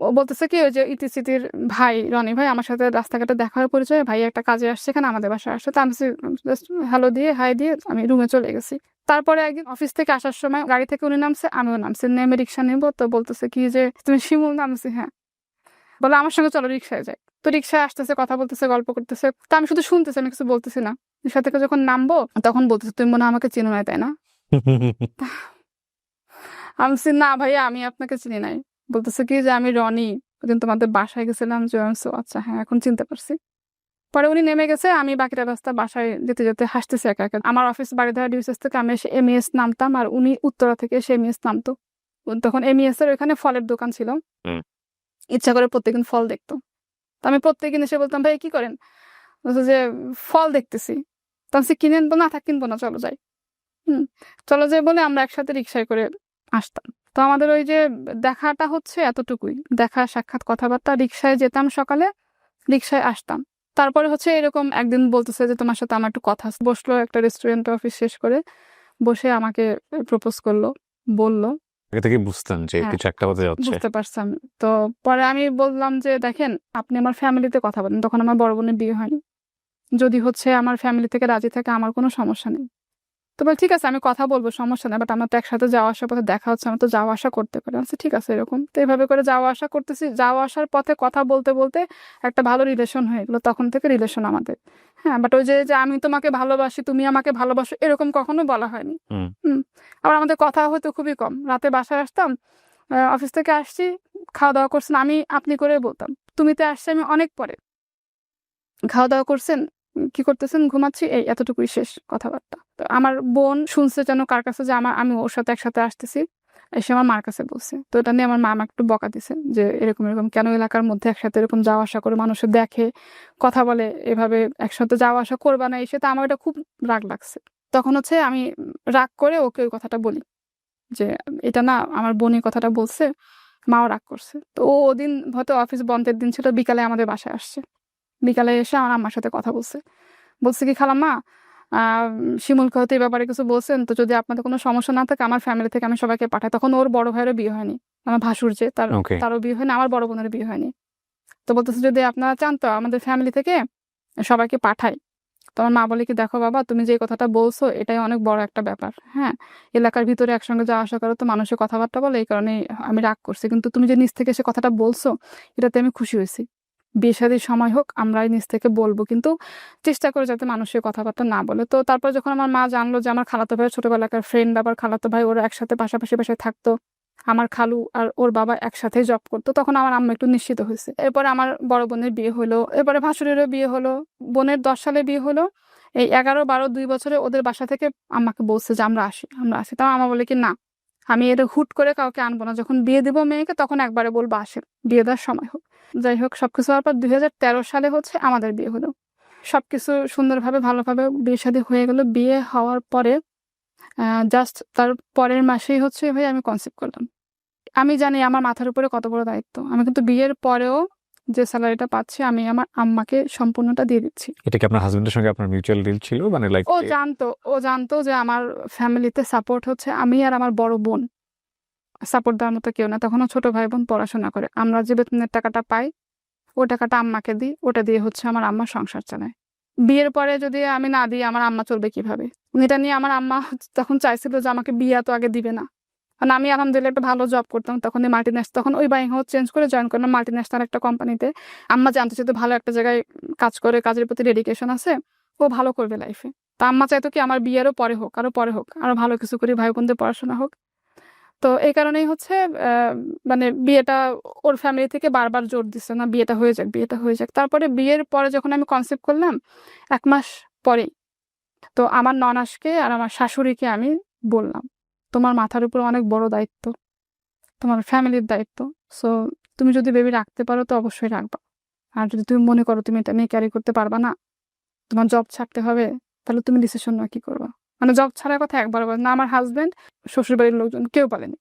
ও বলতেছে কি, ওই যে ইতিসিতির ভাই রনি ভাই আমার সাথে রাস্তাঘাটে দেখা হয়, পরিচয়, ভাই একটা কাজে আসছে এখানে আমাদের বাসায় আসছে। তো আমি জাস্ট হ্যালো দিয়ে, হাই দিয়ে আমি রুমে চলে গেছি। তারপরে একদিন অফিস থেকে আসার সময় গাড়ি থেকে উনি নামছে, আমিও নামছি, নেমে রিক্সা নিবো। তো বলতেছে কি যে তুমি শিমুল? নামছি হ্যাঁ। বলে আমার সঙ্গে চলো রিক্সায় যাই। তো রিক্সায় আসতেছে, কথা বলতেছে, গল্প করতেছে। তো আমি শুধু শুনতেছি, আমি কিছু বলতেছি না। রিক্সা থেকে যখন নামবো তখন বলতেছে তুমি মনে হয় আমাকে চিনো নাই, তাই না? আমি বলছি, না ভাইয়া আমি আপনাকে চিনি নাই। বলতেছে কি যে আমি রনি, ওদিন তোমাদের বাসায় গেছিলাম। যে আমি বলছি, আচ্ছা হ্যাঁ এখন চিনতে পারছি। পরে উনি নেমে গেছে, আমি বাকিটা রাস্তা বাসায় যেতে যেতে হাসতেছি একা একা। আমার অফিস বাড়িধারা ডিউসেস থেকে আমি এসে এমইএস নামতাম, আর উনি উত্তরা থেকে এসে এমইএস নামতো। তখন এমইএস এর ওখানে ফলের দোকান ছিল, হুম। ইচ্ছা করে প্রত্যেকদিন ফল দেখতো। তো আমি প্রত্যেকদিন এসে বলতাম ভাই কি করেন? বলছে যে ফল দেখতেছি। তো আমি বলছি, কিনেন? তো না থাক, কিনবো না, চলো যাই। হুম। চলো যাই বলে আমরা একসাথে রিক্সায় করে আসতাম। তো আমাদের ওই যে দেখাটা হচ্ছে এতটুকুই, দেখা সাক্ষাৎ কথাবার্তা। রিক্সায় যেতাম সকালে, রিক্সায় আসতাম। তারপরে হচ্ছে এরকম একদিন বলতেছে যে তোমার সাথে আমার একটু কথা আছে। বসলো একটা রেস্টুরেন্টে, অফিস শেষ করে বসে আমাকে প্রপোজ করলো, বললো। আগে থেকে বুঝতেন যে হ্যাঁ, কিছু একটা হতে যাচ্ছে? বুঝতে পারছি আমি। তো পরে আমি বললাম যে দেখেন আপনি আমার ফ্যামিলিতে কথা বলেন। তখন আমার বড় বোনের বিয়ে হয়নি। যদি হচ্ছে আমার ফ্যামিলি থেকে রাজি থাকে আমার কোনো সমস্যা নেই। তো বলে ঠিক আছে আমি কথা বলবো, সমস্যা নেই, বাট আমার তো একসাথে যাওয়া আসার পথে দেখা হচ্ছে, আমার তো যাওয়া আসা করতে পারি। আচ্ছা ঠিক আছে এরকম। তো এভাবে করে যাওয়া আসা করতেছি, যাওয়া আসার পথে কথা বলতে বলতে একটা ভালো রিলেশন হয়ে গেলো। তখন থেকে রিলেশন আমাদের। হ্যাঁ, বাট ওই যে যে আমি তোমাকে ভালোবাসি, তুমি আমাকে ভালোবাসো, এরকম কখনো বলা হয়নি। হুম। হুম। আবার আমাদের কথা হয়তো খুবই কম। রাতে বাসায় আসতাম, অফিস থেকে আসছি, খাওয়া দাওয়া করছেন, আমি আপনি করে বলতাম। তুমিতে আসছি আমি অনেক পরে। খাওয়া দাওয়া করছেন, কি করতেছেন? ঘুমাচ্ছি, এই এতটুকুই শেষ কথাবার্তা। তো আমার বোন শুনছে যেন কার কাছে যে আমি ওর সাথে একসাথে আসতেছি, এসে আমার মার কাছে বলছে। তো এটা নিয়ে আমার মা আমাকে একটু বকা দিছে যে এরকম এরকম কেন এলাকার মধ্যে একসাথে এরকম যাওয়া আসা করে মানুষে দেখে, কথা বলে, এভাবে একসাথে যাওয়া আসা করবা না। এসে তো আমার এটা খুব রাগ লাগছে। তখন হচ্ছে আমি রাগ করে ওকে ওই কথাটা বলি যে এটা না আমার বোনই কথাটা বলছে। মাও রাগ করছে। তো ও ওদিন হয়তো অফিস বন্ধের দিন ছিল, বিকালে আমাদের বাসায় আসছে। বিকালে এসে আমার আম্মার সাথে কথা বলছে। বলছে কি খালাম্মা, শিমুলকে হয়তো এই ব্যাপারে কিছু বলছেন, তো যদি আপনাদের কোনো সমস্যা না থাকে আমার ফ্যামিলি থেকে আমি সবাইকে পাঠাই। তখন ওর বড় ভাইয়েরও বিয়ে হয়নি, আমার ভাসুর যে ওকে। তারও বিয়ে হয়নি, আমার বড় বোনের বিয়ে হয়নি। তো বলতেছে যদি আপনারা চান তো আমাদের ফ্যামিলি থেকে সবাইকে পাঠাই। তোমার মা বলে কি দেখো বাবা, তুমি যে কথাটা বলছো এটাই অনেক বড় একটা ব্যাপার। হ্যাঁ, এলাকার ভিতরে একসঙ্গে যাওয়া আসা করো তো মানুষের কথাবার্তা বলে, এই কারণে আমি রাগ করছি। কিন্তু তুমি যে নিজ থেকে এসে কথাটা বলছো এটাতে আমি খুশি হয়েছি। বিয়ে শাদীর সময় হোক আমরা নিজ থেকে বলবো, কিন্তু চেষ্টা করে যাতে মানুষের কথাবার্তা না বলে। তো তারপর যখন আমার মা জানলো যে আমার খালাতো ভাই ছোটবেলাকার ফ্রেন্ড, আবার খালাতো ভাই ওরা একসাথে পাশাপাশি বাসায় থাকতো, আমার খালু আর ওর বাবা একসাথেই জব করতো, তখন আমার আম্মা একটু নিশ্চিত হয়েছে। এরপরে আমার বড় বোনের বিয়ে হলো, এরপরে ভাসুরেরও বিয়ে হলো, বোনের 10 সালে বিয়ে হলো। এই 11, 12, 2 বছরে ওদের বাসা থেকে আম্মাকে বলছে যে আমরা আসি, আমরা আসি। তাও আমা বলে কি না, আমি এটা হুট করে কাউকে আনবো না, যখন বিয়ে দিব মেয়েকে তখন একবারে বলবো আসেন, বিয়ে দেওয়ার সময় হোক। যাই হোক সবকিছু হওয়ার পর 2013 সালে হচ্ছে আমাদের বিয়ে হলো। সবকিছু সুন্দরভাবে ভালোভাবে বিয়ে শাদী হয়ে গেল। বিয়ে হওয়ার পরে জাস্ট তার পরের মাসেই হচ্ছে ভাই আমি কনসিভ করলাম। আমি জানি আমার মাথার উপরে কত বড় দায়িত্ব। আমি কিন্তু বিয়ের পরেও যে স্যালারিটা পাচ্ছি আমি আমার আম্মাকে সম্পূর্ণটা দিয়ে দিচ্ছি। এটা কি আপনার হাজবেন্ডের সঙ্গে আপনার মিউচুয়াল ডিল ছিল, মানে লাইক? ও জানতো যে আমার ফ্যামিলিতে সাপোর্ট হচ্ছে আমি আর আমার বড় বোন, সাপোর্ট দেওয়ার মতো কেউ না। তখনও ছোট ভাই বোন পড়াশোনা করে, আমরা যে বেতনের টাকাটা পাই ওই টাকাটা আম্মাকে দিই, ওটা দিয়ে হচ্ছে আমার আম্মা সংসার চালায়। বিয়ের পরে যদি আমি না দিই আমার আম্মা চলবে কিভাবে? এটা নিয়ে আমার আম্মা তখন চাইছিল যে আমাকে বিয়ে তো আগে দিবে না, কারণ আমি আলহামদুলিল্লাহ একটা ভালো জব করতাম। তখন এই মাল্টিন্যাশনাল, তখন ওই বাইং হাউস চেঞ্জ করে জয়েন করলাম মাল্টিন্যাশনাল একটা কোম্পানিতে। আম্মা জানতো যেহেতু ভালো একটা জায়গায় কাজ করে, কাজের প্রতি ডেডিকেশন আছে, ও ভালো করবে লাইফে। তা আম্মা চাইতো কি আমার বিয়েরও পরে হোক, আরো পরে হোক, আরো ভালো কিছু করি, ভাই বোনদের পড়াশোনা হোক। তো এই কারণেই হচ্ছে মানে বিয়েটা ওর ফ্যামিলি থেকে বারবার জোর দিচ্ছে না বিয়েটা হয়ে যাক, বিয়েটা হয়ে যাক। তারপরে বিয়ের পরে যখন আমি কনসেপ্ট করলাম 1 মাস পরেই, তো আমার ননাসকে আর আমার শাশুড়িকে আমি বললাম তোমার মাথার উপর অনেক বড় দায়িত্ব, তোমার ফ্যামিলির দায়িত্ব। সো তুমি যদি বেবি রাখতে পারো তো অবশ্যই রাখবা। আর যদি তুমি মনে করো তুমি এটা নিয়ে ক্যারি করতে পারবা না, তোমার জব ছাড়তে হবে, তাহলে তুমি ডিসিশন নেওয়া কি করবা? মানে জব ছাড়ার কথা একবার বলে না, আমার হাজবেন্ড, শ্বশুরবাড়ির লোকজন কেউ বলেনি।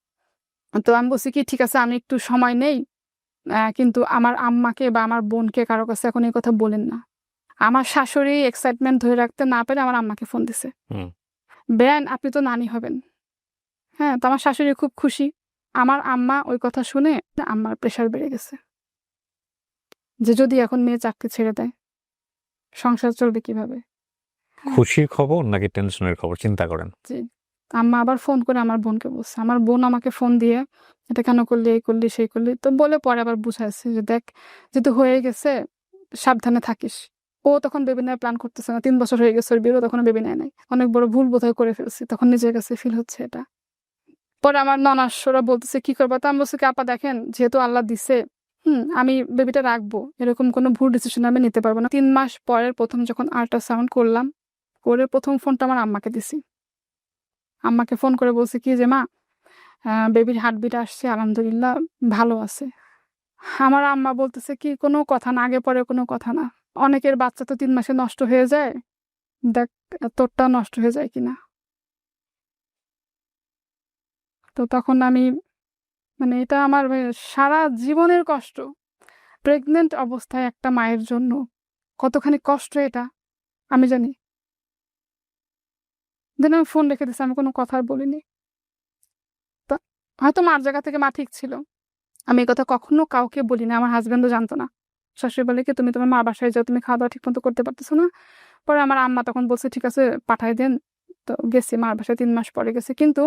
তো আমি বলছি কি ঠিক আছে আমি একটু সময় নেই, কিন্তু আমার আম্মাকে বা আমার বোনকে কারো কাছে এখন এই কথা বলেন না। আমার শাশুড়ি এক্সাইটমেন্ট ধরে রাখতে না পেরে আমার আম্মাকে ফোন দিছে, হুম। বেন আপনি তো নানি হবেন। হ্যাঁ, তো আমার শাশুড়ি খুব খুশি। আমার আম্মা ওই কথা শুনে আম্মার প্রেশার বেড়ে গেছে যে যদি এখন মেয়ে চাকরি ছেড়ে দেয় সংসার চলবে কিভাবে। খুশির খবর নাকি টেনশনের খবর চিন্তা করেন। জি, আম্মা আবার ফোন করে আমার বোনকে বলছে, আমার বোন আমাকে ফোন দিয়ে এটা কেন করলি, এই করলি, সেই করলি, তো বলে পরে আবার বুঝাইছে যে দেখ যেহেতু হয়ে গেছে সাবধানে থাকিস। ও তখন বেবি নেওয়ার প্ল্যান করতেছে না, 3 বছর হয়ে গেছে ওর বিয়েরও তখন বেবি নেয় নাই। অনেক বড় ভুল বোধহয় করে ফেলছি, তখন নিজের কাছে ফিল হচ্ছে এটা। পরে আমার ননাসরা বলতেছে কি করবো, তো আমি বলছি কি আপা দেখেন যেহেতু আল্লাহ দিছে, আমি বেবিটা রাখবো, এরকম কোনো ভুল ডিসিশন আমি নিতে পারবো না। 3 মাস পরের প্রথম যখন আল্ট্রাসাউন্ড করলাম, করে প্রথম ফোনটা আমার আম্মাকে দিছি। আম্মাকে ফোন করে বলছি কি যে মা, বেবির হার্টবিট আসছে, আলহামদুলিল্লাহ ভালো আছে। আমার আম্মা বলতেছে কি কোনো কথা না, আগে পরে কোনো কথা না, অনেকের বাচ্চা তো 3 মাসে নষ্ট হয়ে যায়, দেখ তোরটা নষ্ট হয়ে যায় কিনা। তো তখন আমি মানে এটা আমার সারা জীবনের কষ্ট। প্রেগনেন্ট অবস্থায় একটা মায়ের জন্য কতখানি কষ্ট এটা আমি জানি। দেন আমি ফোন রেখে দিছি, আমি কোনো কথা আর বলিনি। তা হয়তো মার জায়গা থেকে মা ঠিক ছিল, আমি এই কথা কখনো কাউকে বলি না, আমার হাজবেন্ডও জানতো না। শাশুড়ি বলে কি তুমি তোমার মা বাসায় যাও, তুমি খাওয়া দাওয়া ঠিক মতো করতে পারতেছো না। পরে আমার আম্মা তখন বলছে ঠিক আছে পাঠাই দেন। তো গেছি মার বাসায়, 3 মাস পরে গেছি। কিন্তু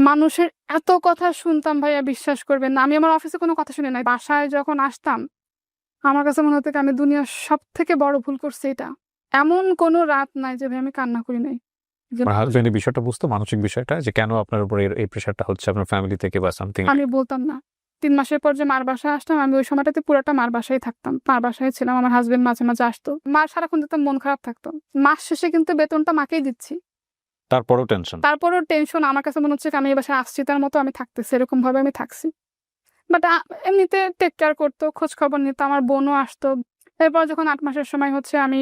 মানুষের এত কথা শুনতাম ভাইয়া, বিশ্বাস করবেন না, আমি আমার অফিসে কোনো কথা শুনি নাই, বাসায় যখন আসতাম আমার কাছে মনে হতো কি আমি দুনিয়ার সব থেকে বড় ভুল করছি এটা। এমন কোনো রাত নাই যে ভাই আমি কান্না করি নাই। যে আমার হাজবেন্ড এই বিষয়টা বুঝতো, মানসিক বিষয়টা যে কেন আপনার উপর এই প্রেশারটা হচ্ছে আপনার ফ্যামিলি থেকে বা সামথিং। আমি বলতাম না। 3 মাসের পর যে মার বাসায় আসতাম, আমি ওই সময়টাতে পুরাটা মার বাসায় থাকতাম, মার বাসায় ছিলাম। আমার হাজবেন্ড মাঝে মাঝে আসতো, মার সারাক্ষণ দেখতাম মন খারাপ থাকতো। মাস শেষে কিন্তু বেতনটা মাকেই দিচ্ছি, তারপরেও টেনশন। তারপরও টেনশন। আমার কাছে মনে হচ্ছে কি আমি এই বাসায় আসছি তার মতো আমি থাকতেছি, এরকম ভাবে আমি থাকছি। বাট এমনিতে টেক কেয়ার করতো, খোঁজ খবর নিত, আমার বোনও আসতো। এরপর যখন 8 মাসের সময় হচ্ছে আমি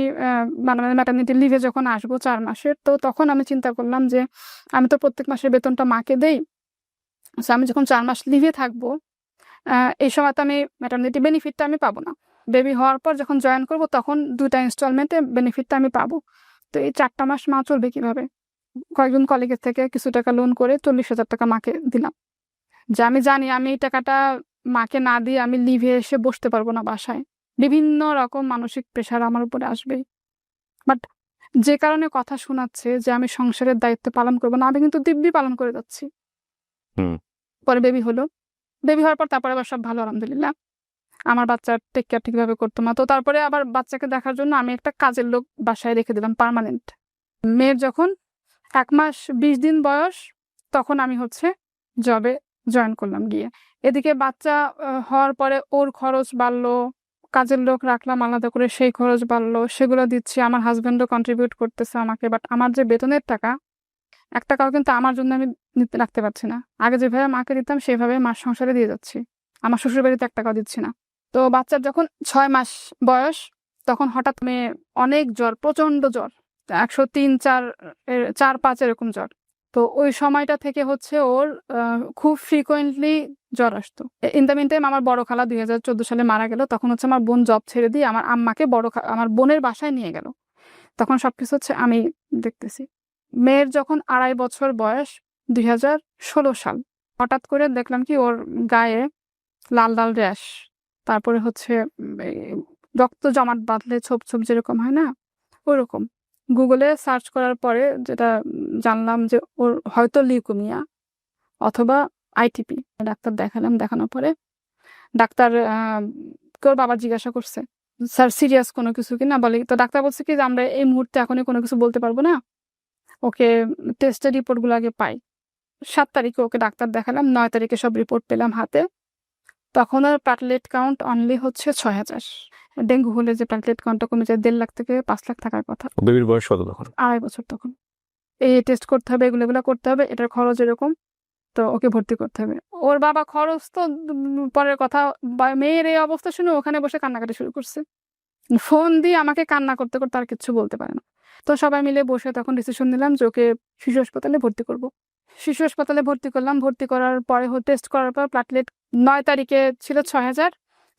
মানে ম্যাটারনিটি লিভে যখন আসবো 4 মাসের, তো তখন আমি চিন্তা করলাম যে আমি তো প্রত্যেক মাসের বেতনটা মাকে দেই। সো আমি যখন 4 মাস লিভে থাকবো, এই সময় তো আমি ম্যাটারনিটি বেনিফিটটা আমি পাবো না। বেবি হওয়ার পর যখন জয়েন করব তখন 2টা ইনস্টলমেন্টে বেনিফিটটা আমি পাবো। তো এই 4টা মাস মা চলবে কিভাবে? কয়েকজন কলিগের থেকে কিছু টাকা লোন করে 40,000 টাকা মাকে দিলাম, যে আমি জানি আমি এই টাকাটা মাকে না দিয়ে আমি লিভে এসে বসতে পারবো না বাসায়, বিভিন্ন রকম মানসিক প্রেশার আমার উপরে আসবে। বাট যে কারণে কথা শোনাচ্ছে যে আমি সংসারের দায়িত্ব পালন করবো না, আমি কিন্তু দিব্যি পালন করে যাচ্ছি। হুম। পরে বেবি হলো, বেবি হওয়ার পর তারপরে আবার সব ভালো আলহামদুলিল্লাহ। আমার বাচ্চার টেক কেয়ার ঠিকভাবে করতো না, তো তারপরে আবার বাচ্চাকে দেখার জন্য আমি একটা কাজের লোক বাসায় রেখে দিলাম পার্মানেন্ট। মেয়ের যখন 1 মাস 20 দিন বয়স, তখন আমি হচ্ছে জবে জয়েন করলাম গিয়ে। এদিকে বাচ্চা হওয়ার পরে ওর খরচ বাড়লো, কাজের লোক রাখলাম আলাদা করে, সেই খরচ বাড়লো, সেগুলো দিচ্ছি। আমার হাজবেন্ডও কন্ট্রিবিউট করতেছে আমাকে, বাট আমার যে বেতনের টাকা 1 টাকাও কিন্তু আমার জন্য আমি রাখতে পারছি না। আগে যেভাবে মাকে দিতাম সেভাবে মার সংসারে দিয়ে যাচ্ছি, আমার শ্বশুর বাড়িতে 1 টাকাও দিচ্ছি না। তো বাচ্চার যখন 6 মাস বয়স, তখন হঠাৎ মেয়ে অনেক জ্বর, প্রচন্ড জ্বর, 103, 4, 4, 5 এরকম জ্বর। তো ওই সময়টা থেকে হচ্ছে ওর খুব ফ্রিকোয়েন্টলি জ্বর আসতো। ইন দ্য মিন টাইম আমার বড় খালা 2014 সালে মারা গেল। তখন হচ্ছে আমার বোন জব ছেড়ে দিয়ে আমার আম্মাকে আমার বোনের বাসায় নিয়ে গেল। তখন সবকিছু হচ্ছে আমি দেখতেছি। মেয়ের যখন 2.5 বছর বয়স, 2016 সাল, হঠাৎ করে দেখলাম কি ওর গায়ে লাল লাল র্যাশ, তারপরে হচ্ছে রক্ত জমাট বাঁধলে ছোপ ছোপ যেরকম হয় না ওরকম। গুগলে সার্চ করার পরে যেটা জানলাম যে ওর হয়তো লিউকেমিয়া অথবা আইটিপি। ডাক্তার দেখালাম, দেখানোর পরে ডাক্তার ওর বাবা জিজ্ঞাসা করছে স্যার সিরিয়াস কোনো কিছু কিনা, বলে তো ডাক্তার বলছে কি যে আমরা এই মুহূর্তে এখনই কোনো কিছু বলতে পারবো না, ওকে টেস্টের রিপোর্টগুলো আগে পাই। 7 তারিখে ওকে ডাক্তার দেখালাম, 9 তারিখে সব রিপোর্ট পেলাম হাতে। তখন ওর প্লেটলেট কাউন্ট অনলি হচ্ছে 6,000। ডেঙ্গু হলে যে প্লেটলেট কাউন্টটা কমে যায় 1.5 লাখ থেকে 5 লাখ থাকার কথা। বেবির বয়স কত তখন? 2.5 বছর তখন। এই টেস্ট করতে হবে, এগুলো করতে হবে, এটার খরচ এরকম। তো ওকে ভর্তি করতে হবে। ওর বাবা খরচ তো পরের কথা, মেয়ের এই অবস্থা শুনে ওখানে বসে কান্নাকাটি শুরু করছে, ফোন দিয়ে আমাকে কান্না করতে করতে আর কিছু বলতে পারে না। তো সবাই মিলে বসে তখন ডিসিশন নিলাম যে ওকে শিশু হাসপাতালে ভর্তি করব। শিশু হাসপাতালে ভর্তি করলাম। ভর্তি করার পরে টেস্ট করার পর প্লাটলেট 9 তারিখে ছিল 6000,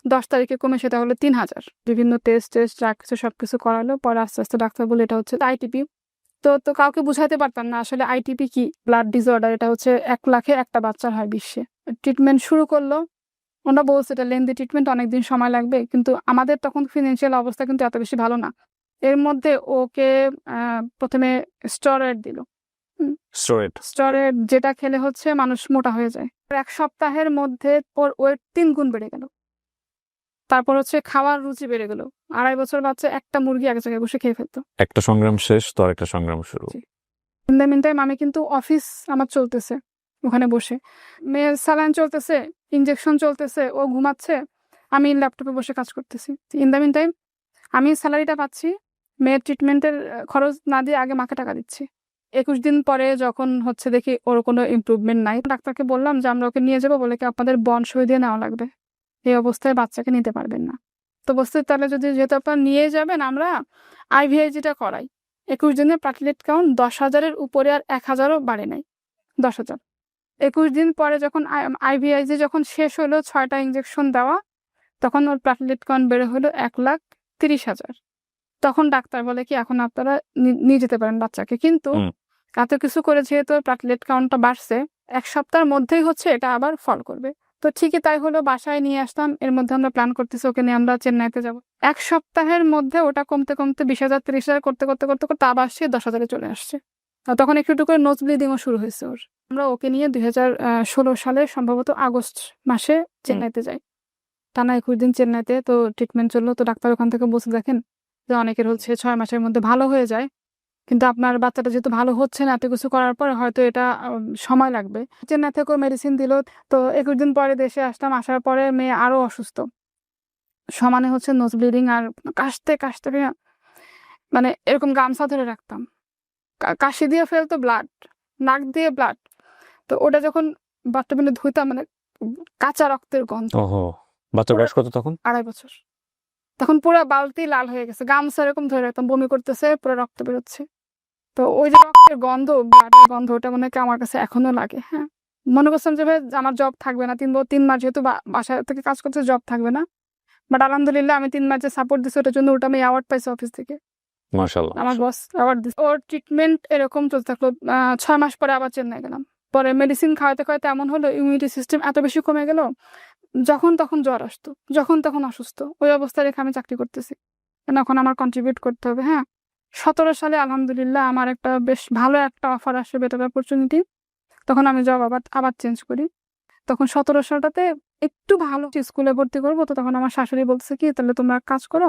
10 তারিখে কমে সেটা হলো 3000। বিভিন্ন টেস্ট যা কিছু সবকিছু করালো। পরে আস্তে আস্তে ডাক্তার বলে এটা হচ্ছে আইটিপি। তো কাউকে বুঝাতে পারতাম না আসলে আইটিপি কি, ব্লাড ডিসঅর্ডার। এটা হচ্ছে 1 লাখে একটা বাচ্চার হয় বিশ্বে। ট্রিটমেন্ট শুরু করলো। ওরা বলছে এটা লেন্দি ট্রিটমেন্ট, অনেকদিন সময় লাগবে, কিন্তু আমাদের তখন ফিনান্সিয়াল অবস্থা কিন্তু এত বেশি ভালো না। এর মধ্যে ওকে প্রথমে স্টেরয়েড দিল। স্টেরয়েড যেটা খেলে হচ্ছে মানুষ মোটা হয়ে যায়। 1 সপ্তাহের মধ্যে ওর ওয়েট 3 গুণ বেড়ে গেল। তারপর হচ্ছে খাওয়ার রুচি বেড়ে গেল। 2.5 বছর বাচ্চা একটা মুরগি এক জায়গায় বসে খেয়ে ফেলতো। একটা সংগ্রাম শেষ তো আরেকটা সংগ্রাম শুরু। ইন দ্য মিন টাইম আমি কিন্তু অফিস আমার চলতেছে ওখানে বসে, মেয়ের স্যালাইন চলতেছে, ইনজেকশন চলতেছে, ও ঘুমাচ্ছে, আমি ল্যাপটপে বসে কাজ করতেছি। ইন দ্য মিন টাইম আমি স্যালারিটা পাচ্ছি, মেয়ের ট্রিটমেন্টের খরচ না দিয়ে আগে মাকে টাকা দিচ্ছি। 21 দিন পরে যখন হচ্ছে দেখি ওর কোনো ইমপ্রুভমেন্ট নাই, ডাক্তারকে বললাম যে আমরা ওকে নিয়ে যাবো, বলে কি আপনাদের বন্ড সই দিয়ে নেওয়া লাগবে, এই অবস্থায় বাচ্চাকে নিতে পারবেন না। তো বলতে তাহলে যেহেতু আপনারা নিয়ে যাবেন আমরা আইভিআইজিটা করাই। 21 দিনে প্লাটলেট কাউন্ট 10,000-এর উপরে আর 1,000-ও বাড়ে নাই, 10,000। 21 দিন পরে যখন আইভিআইজি যখন শেষ হলো, 6টা ইঞ্জেকশন দেওয়া, তখন ওর প্লাটলেট কাউন্ট বেড়ে হলো 1,30,000। তখন ডাক্তার বলে কি এখন আপনারা নিয়ে যেতে পারেন বাচ্চাকে, কিন্তু এত কিছু করে যেহেতু প্লাটলেট কাউন্টটা বাড়ছে, 1 সপ্তাহের মধ্যেই হচ্ছে এটা আবার ফল করবে। তো ঠিকই তাই হলো, বাসায় নিয়ে আসলাম। এর মধ্যে আমরা প্ল্যান করতেছি ওকে নিয়ে আমরা চেন্নাইতে যাব। 1 সপ্তাহের মধ্যে ওটা কমতে কমতে 20,000 30,000 করতে করতে করতে করতে আবার সে 10,000-এ চলে আসছে। তখন একটু একটু করে নোজ ব্লিডিংও শুরু হয়েছে ওর। আমরা ওকে নিয়ে 2016 সালে সম্ভবত আগস্ট মাসে চেন্নাইতে যাই। টানা 21 দিন চেন্নাইতে তো ট্রিটমেন্ট চললো। তো ডাক্তার ওখান থেকে বলছে দেখেন যে অনেকের হচ্ছে 6 মাসের মধ্যে ভালো হয়ে যায়, কিন্তু আপনার বাচ্চাটা যেহেতু ভালো হচ্ছে না, এত কিছু করার পরে হয়তো এটা সময় লাগবে। চেন্নাই থেকেও মেডিসিন দিল। তো 21 দিন পরে দেশে আসলাম। আসার পরে মেয়ে আরো অসুস্থ, সমানে হচ্ছে নোজ ব্লিডিং, আর কাশতে কাশতে মানে এরকম গামছা ধরে রাখতাম, কাশি দিয়ে ফেলতো ব্লাড, নাক দিয়ে ব্লাড। তো ওটা যখন বাথরুমে ধুইতাম মানে কাঁচা রক্তের গন্ধ। বাচ্চার বয়স কত তখন? 2.5 বছর। তখন পুরো বালতি লাল হয়ে গেছে, গামছা এরকম ধরে রাখতাম, বমি করতেছে, পুরো রক্ত বেরোচ্ছে। তো ওই যে রক্তের গন্ধ, ব্লাডের গন্ধ, ওটা মনে হয় আমার কাছে এখনো লাগে। হ্যাঁ, মনে করছিলাম যে ভাই আমার জব থাকবে না, 3 মাস যেহেতু বাসা থেকে কাজ করতে, জব থাকবে না। বাট আলহামদুলিল্লাহ আমি 3 মাস যে সাপোর্ট দিচ্ছি ওটার জন্য আমি অ্যাওয়ার্ড পাইছি অফিস থেকে। মাশাআল্লাহ, আমার বস অ্যাওয়ার্ড দিচ্ছে। ওর ট্রিটমেন্ট এরকম চলতে থাকলো। 6 মাস পরে আবার চেন্নাই গেলাম। পরে মেডিসিন খাওয়াতে খাওয়াতে এমন হলো ইমিউনিটি সিস্টেম এত বেশি কমে গেল, যখন তখন জ্বর আসতো, যখন তখন অসুস্থ। ওই অবস্থায় রেখে আমি চাকরি করতেছি, এখন আমার কন্ট্রিবিউট করতে হবে। হ্যাঁ, 17 সালে আলহামদুলিল্লাহ আমার একটা বেশ ভালো একটা অফার আসে, বেটার অপরচুনিটি। তখন আমি জব আবার চেঞ্জ করি। তখন 17 সালটাতে একটু ভালো স্কুলে ভর্তি করবো। তো তখন আমার শাশুড়ি বলছে কি তাহলে তোমরা কাজ করো,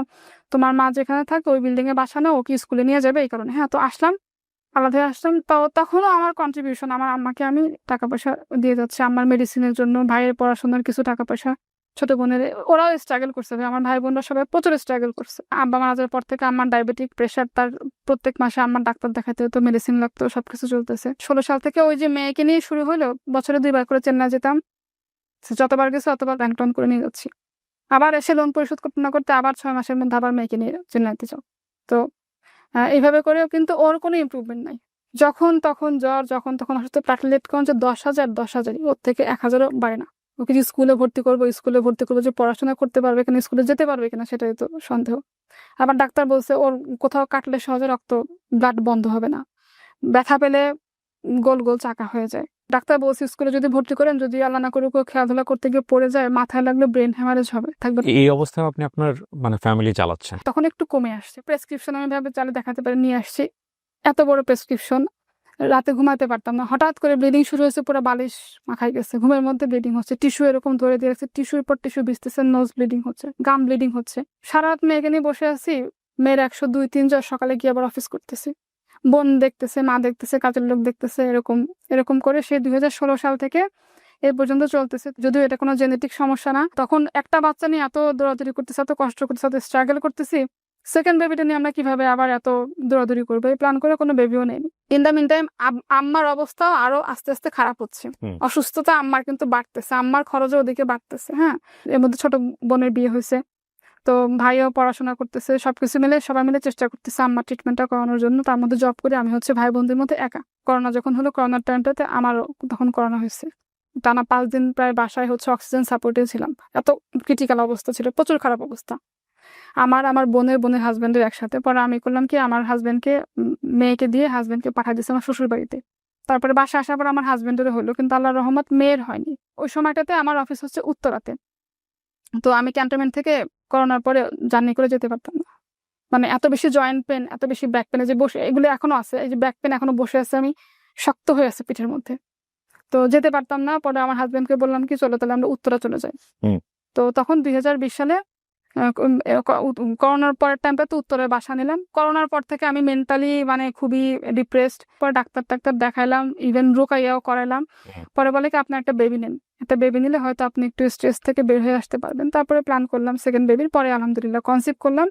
তোমার মা যেখানে থাকে ওই বিল্ডিং এ বাসা নাও, ওকে স্কুলে নিয়ে যাবে, এই কারণে। হ্যাঁ, তো আসলাম, আলাদা আসলাম। তো তখনও আমার কন্ট্রিবিউশন, আমার আম্মাকে আমি টাকা পয়সা দিয়ে যাচ্ছি, আমার মেডিসিনের জন্য, ভাইয়ের পড়াশোনার কিছু টাকা পয়সা, ছোট বোনের, ওরাও স্ট্রাগল করছে। আমার ভাই বোনরা সবাই প্রচুর স্ট্রাগল করছে। আব্বা মারা যাওয়ার পর থেকে আমার ডায়াবেটিক প্রেশার, তার প্রত্যেক মাসে আমার ডাক্তার দেখাতে হতো, মেডিসিন লাগতো, সবকিছু চলতেছে। 16 সাল থেকে ওই যে মেয়েকে নিয়ে শুরু হলো, বছরে 2 বার করে চেন্নাই যেতাম, যতবার গেছে অতবার ব্যাংক লোন করে নিয়ে যাচ্ছি। আবার এসে লোন পরিশোধ করতে না করতে আবার 6 মাসের মধ্যে আবার মেয়েকে নিয়ে চেন্নাইতে যাও। তো এইভাবে করেও কিন্তু ওর কোনো ইমপ্রুভমেন্ট নাই। যখন তখন জ্বর, যখন তখন অসুস্থ। প্লাটলেট কাউন্ট 10,000 ওর থেকে 1,000-ও বাড়ে না। ওকে যে স্কুলে ভর্তি করবো যে পড়াশোনা করতে পারবে কিনা, স্কুলে যেতে পারবে কিনা, সেটাই তো সন্দেহ। আবার ডাক্তার বলছে ওর কোথাও কাটলে সহজে ব্লাড বন্ধ হবে না, ব্যথা পেলে গোল গোল চাকা হয়ে যায়। ডাক্তার বলছে স্কুলে যদি ভর্তি করেন, যদি আল্লাহ না করুক খেলাধুলা করতে গিয়ে পড়ে যায়, মাথায় লাগলে ব্রেন হ্যামারেজ হবে, থাকবে। এই অবস্থায় আপনি আপনার ফ্যামিলি চালাচ্ছেন। তখন একটু কমে আসছে। প্রেসক্রিপশন আমি ভাবে চালে দেখাতে পারি, নিয়ে আসছি। এত বড় প্রেসক্রিপশন, রাতে ঘুমাতে পারতাম না। হঠাৎ করে ব্লিডিং শুরু হয়েছে, পুরো বালিশ মাখাই গেছে, ঘুমের মধ্যে ব্লিডিং হচ্ছে, টিস্যু এরকম ধরে দিয়ে রাখছে, টিস্যুর পর টিস্যু ভিজতেছে, নোজ ব্লিডিং হচ্ছে, গাম ব্লিডিং হচ্ছে। সারা রাত মেয়েকে নিয়ে বসে আছি। মেয়ের 102-3 জ্বর, সকালে গিয়ে আবার অফিস করতেছি, বোন দেখতেছে, মা দেখতেছে, কাজের লোক দেখতেছে, এরকম করে সে 2016 সাল থেকে এই পর্যন্ত চলতেছে। যদিও এটা কোনো জেনেটিক সমস্যা না, তখন একটা বাচ্চা নিয়ে এত দৌড়াদৌড়ি করতেছে, এত কষ্ট করতেছে, এত স্ট্রাগল করতেছি। সেকেন্ড বেবিটা নিয়ে আমরা কিভাবে আবার এত দৌড়াদৌড়ি করবো, এই প্ল্যান করে কোনো বেবিও নেই। ইন দ্য মিন টাইম আম্মার অবস্থাও আরো আস্তে আস্তে খারাপ হচ্ছে, অসুস্থতা আম্মার কিন্তু বাড়তেছে, আম্মার খরচও ওদিকে বাড়তেছে। হ্যাঁ, এর মধ্যে ছোট বোনের বিয়ে হয়েছে, তো ভাইও পড়াশোনা করতেছে, সবকিছু মিলে সবাই মিলে চেষ্টা করতেছে আম্মার ট্রিটমেন্টটা করানোর জন্য। তার মধ্যে জব করে আমি হচ্ছে ভাই বোনদের মধ্যে একা। করোনা যখন হলো, করোনার টাইমটাতে আমারও তখন করোনা হয়েছে, টানা 5 দিন প্রায় বাসায় হচ্ছে অক্সিজেন সাপোর্টে ছিলাম, এত ক্রিটিক্যাল অবস্থা ছিল, প্রচুর খারাপ অবস্থা। আমার বোনের হাজবেন্ডের একসাথে। পরে আমি করলাম কি, আমার হাজবেন্ডকে মেয়েকে দিয়ে হাজবেন্ডকে পাঠিয়ে দিয়েছে আমার শ্বশুর বাড়িতে। তারপরে বাসা আসার পর আমার হাজবেন্ডেরও হলো, কিন্তু আল্লাহর রহমত মেয়ের হয়নি। ওই সময়টাতে আমার অফিস হচ্ছে উত্তরাতে, তো আমি ক্যান্টনমেন্ট থেকে করোনার পরে জার্নি করে যেতে পারতাম না। মানে এত বেশি জয়েন্ট পেন, এত বেশি ব্যাক পেনে যে বসে, এগুলো এখনো আছে, এই যে ব্যাক পেন এখনো বসে আছে, আমি শক্ত হয়ে আছে পিঠের মধ্যে, তো যেতে পারতাম না। পরে আমার হাজবেন্ডকে বললাম কি, চলো তাহলে আমরা উত্তরা চলে যাই। তো তখন 2020 সালে করোনার পরের টাইমটা তো উত্তরে বাসা নিলাম। করোনার পর থেকে আমি মেন্টালি মানে খুবই ডিপ্রেসড। পরে ডাক্তার দেখাইলাম, ইভেন রোকাইয়াও করাইলাম। পরে বলে কি, আপনি একটা বেবি নেন, একটা বেবি নিলে হয়তো আপনি একটু স্ট্রেস থেকে বের হয়ে আসতে পারবেন। তারপরে প্ল্যান করলাম সেকেন্ড বেবির, পরে আলহামদুলিল্লাহ কনসিভ করলাম।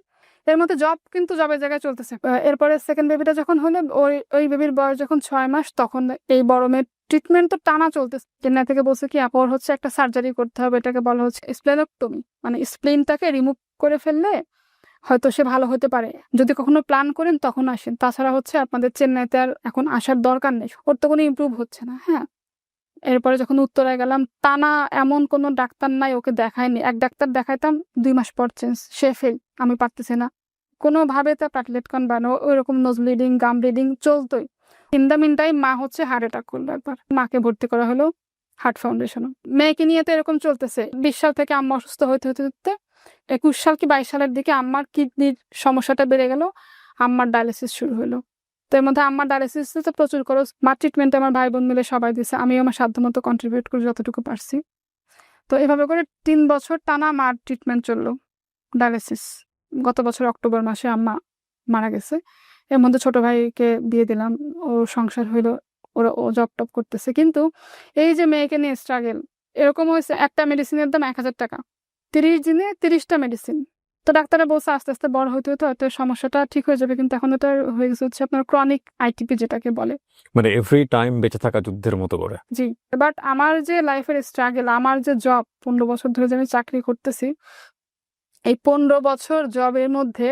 এর মধ্যে জব কিন্তু জবের জায়গায় চলতেছে। এরপরে সেকেন্ড বেবিটা যখন হলো, ওই বেবির বয়স যখন 6 মাস, তখন এই বড় মেয়ের ট্রিটমেন্ট তো টানা চলতেছে। চেন্নাই থেকে বলছে কি, আপর হচ্ছে একটা সার্জারি করতে হবে, এটাকে বলা হচ্ছে স্প্লেনোক্টমি, মানে স্প্লিনটাকে রিমুভ করে ফেললে হয়তো সে ভালো হতে পারে। যদি কখনো প্ল্যান করেন তখন আসেন, তাছাড়া হচ্ছে আপনাদের চেন্নাইতে আর এখন আসার দরকার নেই, ওর তো কোনো ইমপ্রুভ হচ্ছে না। হ্যাঁ, এরপরে যখন উত্তরায় গেলাম, টানা এমন কোনো ডাক্তার নাই ওকে দেখায়নি। এক ডাক্তার দেখাইতাম, 2 মাস পর চেঞ্জ, সে ফেল, আমি পারতেছি না কোনোভাবে। তা প্লাটলেট কনভার্ট, ওইরকম নোজ ব্লিডিং, গাম ব্লিডিং চলতোই। ইন দ্য মিন টাইম মা হচ্ছে হার্ট অ্যাটাক করলো একবার, মাকে ভর্তি করা হলো হার্ট ফাউন্ডেশনে। মেয়েকে নিয়ে তো এরকম চলতেছে। 20 সাল থেকে আম্মা অসুস্থ হতে হতে হতে 21 সাল কি 22 সালের দিকে আম্মার কিডনির সমস্যাটা বেড়ে গেল, আম্মার ডায়ালিসিস শুরু হলো। তো এর মধ্যে আম্মার ডায়ালিসিস তো প্রচুর খরচ, মার ট্রিটমেন্টে আমার ভাই বোন মিলে সবাই দিছে, আমিও আমার সাধ্যমতো কন্ট্রিবিউট করি যতটুকু পারছি। তো এভাবে করে 3 বছর টানা মার ট্রিটমেন্ট চললো, ডায়ালিসিস। গত বছর অক্টোবর মাসে আম্মা মারা গেছে। এর মধ্যে ছোট ভাইকে বিয়ে দিলাম, ও সংসার হইলো, ও জব টপ করতেছে। কিন্তু এই যে মেয়েকে নিয়ে স্ট্রাগল, এরকম হয়েছে একটা মেডিসিনের দাম 1000 টাকা, 30 দিনে 30টা মেডিসিন। তো ডাক্তাররা বলছে আস্তে আস্তে বড় হইতে হইতে হয়তো সমস্যাটা ঠিক হয়ে যাবে, কিন্তু এখন এটা হয়ে গেছে হচ্ছে আপনার ক্রনিক আইটিপি যেটাকে বলে, মানে এভরি টাইম বেঁচে থাকা যুদ্ধের মতো করে। জি। বাট আমার যে লাইফের স্ট্রাগল, আমার যে জব 15 বছর ধরে যে আমি চাকরি করতেছি, এই 15 বছর জবের মধ্যে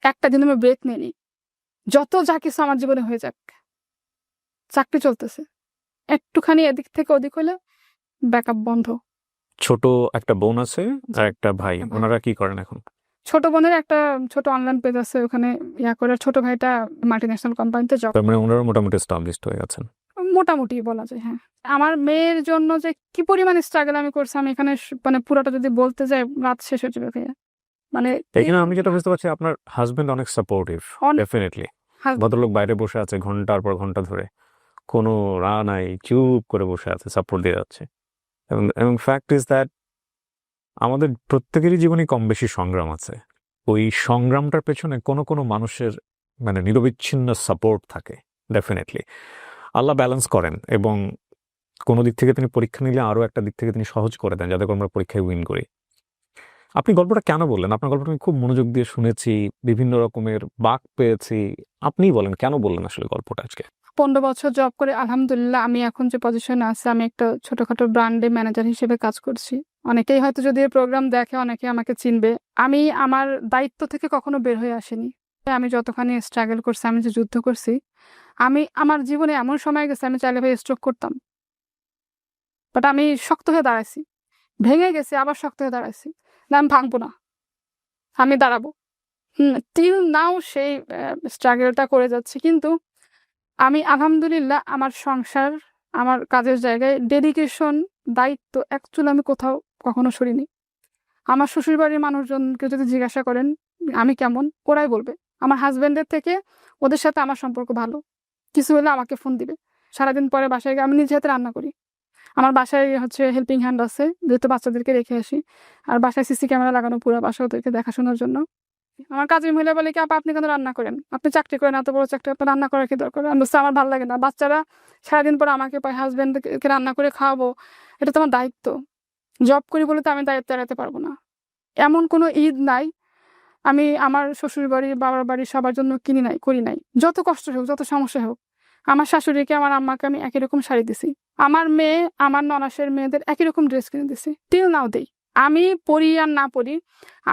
একটা দিন আমি ব্রেক নিইনি। যত যা কিছু আমার জীবনে হয়ে যাক, চাকরি চলতেছে, একটুখানি এদিক থেকে ওদিক হলে ব্যাকআপ বন্ধ। ছোট একটা বোন আছে আর একটা ভাই, ওনারা কি করেন এখন? ছোট বোনের একটা ছোট অনলাইন পেজ আছে, ওখানে করে। ছোট ভাইটা মাল্টিন্যাশনাল কোম্পানিতে জব, তার মানে ওনারা মোটামুটি এস্টাবলিশড হয়ে গেছেন। মোটামুটি বলা যায়। হ্যাঁ, আমার মেয়ের জন্য যে কি পরিমাণ স্ট্রাগল আমি করছি, আমি এখানে মানে পুরোটা যদি বলতে যাই রাত শেষ হয়ে যাবে ভাইয়া। মানে এখানে আমি যেটা বুঝতে পারছি, আপনার হাজবেন্ড অনেক সাপোর্টিভ, ডেফিনেটলি। ভদ্রলোক বাইরে বসে আছে ঘন্টার পর ঘন্টা ধরে, কোনো রা নাই, চুপ করে বসে আছে, সাপোর্ট দিয়ে যাচ্ছে। এবং ফ্যাক্ট ইজ দ্যাট আমাদের প্রত্যেকেরই জীবনে কম বেশি সংগ্রাম আছে। ওই সংগ্রামটার পেছনে কোনো কোনো মানুষের মানে নিরবিচ্ছিন্ন সাপোর্ট থাকে, ডেফিনেটলি। আল্লাহ ব্যালেন্স করেন, এবং কোনো দিক থেকে তিনি পরীক্ষা নিলে আরও একটা দিক থেকে তিনি সহজ করে দেন, যাতে করে আমরা পরীক্ষায় উইন করি। আপনি গল্পটা কেন বললেন? আপনার গল্পটা আমি খুব মনোযোগ দিয়ে শুনেছি, বিভিন্ন রকমের বাঁক পেয়েছি। আপনিই বলেন কেন বললেন আসলে গল্পটা আজকে। 15 বছর জব করে আলহামদুলিল্লাহ আমি এখন যে পজিশনে আছি, আমি একটা ছোটখাটো ব্র্যান্ডে ম্যানেজার হিসেবে কাজ করছি। অনেকেই হয়তো যদি এই প্রোগ্রাম দেখে, অনেকে আমাকে চিনবে। আমি আমার দায়িত্ব থেকে কখনো বের হয়ে আসিনি। আমি যতখানি স্ট্রাগল করছি, আমি যে যুদ্ধ করছি, আমার জীবনে এমন সময় গেছে আমি চাইলে ভাই স্ট্রোক করতাম, বাট আমি শক্ত হয়ে দাঁড়াইছি। ভেঙে গেছি, আবার শক্ত হয়ে দাঁড়াইছি, না আমি ভাঙবো না, আমি দাঁড়াবো। টিল নাও সেই স্ট্রাগলটা করে যাচ্ছি। কিন্তু আমি আলহামদুলিল্লাহ আমার সংসার, আমার কাজের জায়গায় ডেডিকেশন, দায়িত্ব অ্যাকচুয়ালি আমি কোথাও কখনো সরিনি। আমার শ্বশুরবাড়ির মানুষজনকে যদি জিজ্ঞাসা করেন আমি কেমন, ওরাই বলবে। আমার হাজব্যান্ডের থেকে ওদের সাথে আমার সম্পর্ক ভালো। কিছু হলে আমাকে ফোন দিবে। সারাদিন পরে বাসায় গিয়ে আমি নিজে হাতে রান্না করি। আমার বাসায় হচ্ছে হেল্পিং হ্যান্ড আছে, যেহেতু বাচ্চাদেরকে রেখে আসি। আর বাসায় সিসি ক্যামেরা লাগানো, পুরো বাসা ওদেরকে দেখাশোনার জন্য। আমার কাজের মহিলা বলে কি, আপনি কেন রান্না করেন? আপনি চাকরি করেন, এত বড় চাকরি, আপনার রান্না করার কি দরকার? আমি বলছি আমার ভালো লাগে না, বাচ্চারা সারাদিন পরে আমাকে পায়, হাজব্যান্ডকে রান্না করে খাওয়াবো, এটা তো আমার দায়িত্ব। জব করি বলে তো আমি দায়িত্ব এড়াতে পারবো না। এমন কোনো ঈদ নাই আমি আমার শ্বশুর বাড়ি বাবার বাড়ি সবার জন্য কিনি নাই, করি নাই। যত কষ্ট হোক, যত সমস্যা হোক, আমার শাশুড়িকে আমার আম্মাকে আমি একই রকম শাড়ি দিছি। আমার মেয়ে, আমার ননাসের মেয়েদের একই রকম ড্রেস কিনে দিছি, টিল নাও দেই। আমি পড়ি আর না পড়ি,